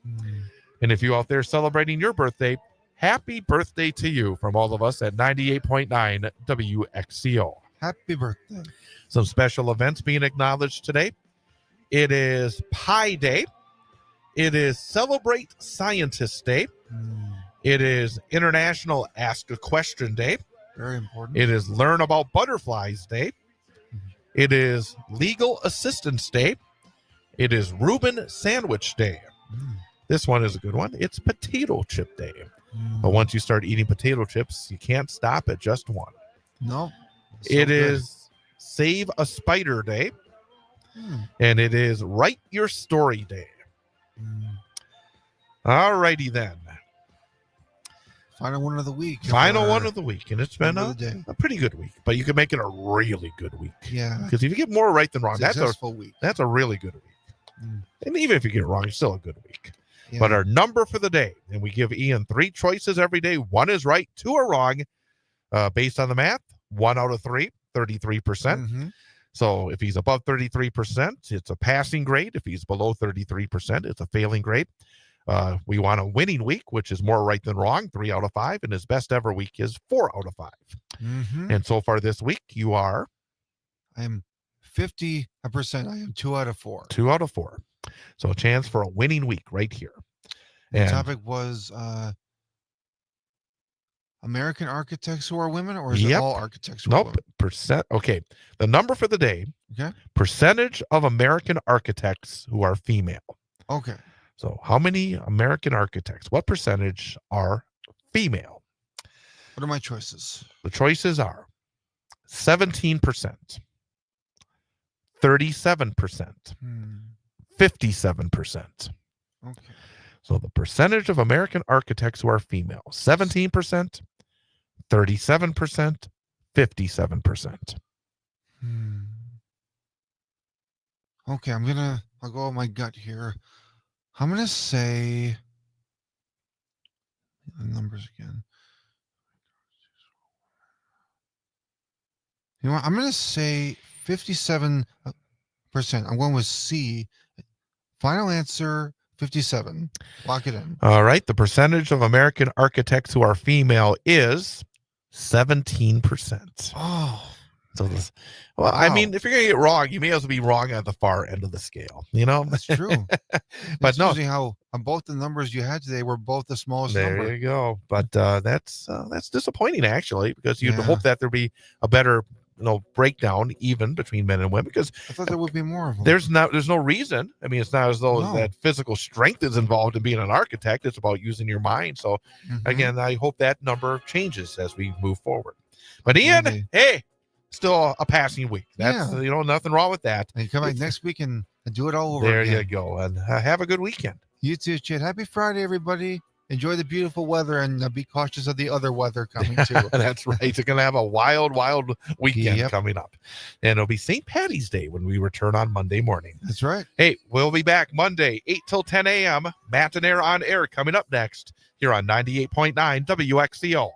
And if you out there celebrating your birthday, happy birthday to you from all of us at 98.9 WXCO. Happy birthday. Some special events being acknowledged today. It is Pi Day. It is Celebrate Scientist Day. It is International Ask a Question Day. Very important. It is Learn About Butterflies Day. It is Legal Assistance Day. It is Reuben Sandwich Day. This one is a good one. It's Potato Chip Day. But once you start eating potato chips, you can't stop at just one. No. It is Save a Spider Day. And it is Write Your Story Day. All righty then. Final one of the week. Final one of the week. And it's been End of the day. a pretty good week. But you can make it a really good week. Yeah. Because if you get more right than wrong, Successful week. that's a really good week. And even if you get it wrong, it's still a good week. Yeah. But our number for the day, and we give Ian 3 choices every day. 1 is right, 2 are wrong. Based on the math, 1 out of 3, 33%. So if he's above 33%, it's a passing grade. If he's below 33%, it's a failing grade. We want a winning week, which is more right than wrong, 3 out of 5. And his best ever week is 4 out of 5. And so far this week, you are? I am 50%. I am 2 out of 4. 2 out of 4. So a chance for a winning week right here. The And topic was American architects who are women, or is it all architects who are women? Percent. Okay. The number for the day. Okay. Percentage of American architects who are female. Okay. So how many American architects, what percentage are female? What are my choices? The choices are 17%, 37%, Hmm. 57%. Okay. So the percentage of American architects who are female, 17%, 37%, 57%. Hmm. Okay, I'll go with my gut here. I'm gonna say the numbers again. You know what? I'm gonna say 57%. I'm going with C. Final answer 57. Lock it in. All right. The percentage of American architects who are female is 17%. Oh, So this, well, I Wow. mean, if you're gonna get wrong, you may as well be wrong at the far end of the scale, you know. that's true. But It's no, usually how on both the numbers you had today were both the smallest there number. you go. But that's disappointing actually, because you'd Yeah. hope that there'd be a better, breakdown even between men and women, because I thought there would be more of them. there's no reason. I mean, it's not as though No. that physical strength is involved in being an architect. It's about using your mind. So Mhm. again, I hope that number changes as we move forward. But Ian, Maybe. hey, still a passing week. That's Yeah. nothing wrong with that. And you come back next week and do it all over There again. you go. And have a good weekend. You too, Chad. Happy Friday, everybody. Enjoy the beautiful weather and be cautious of the other weather coming too. That's right. You're going to have a wild weekend Yep. coming up. And it'll be St. Patty's Day when we return on Monday morning. That's right. Hey, we'll be back Monday, 8 till 10 a.m. Matt and Air on air coming up next here on 98.9 WXCO.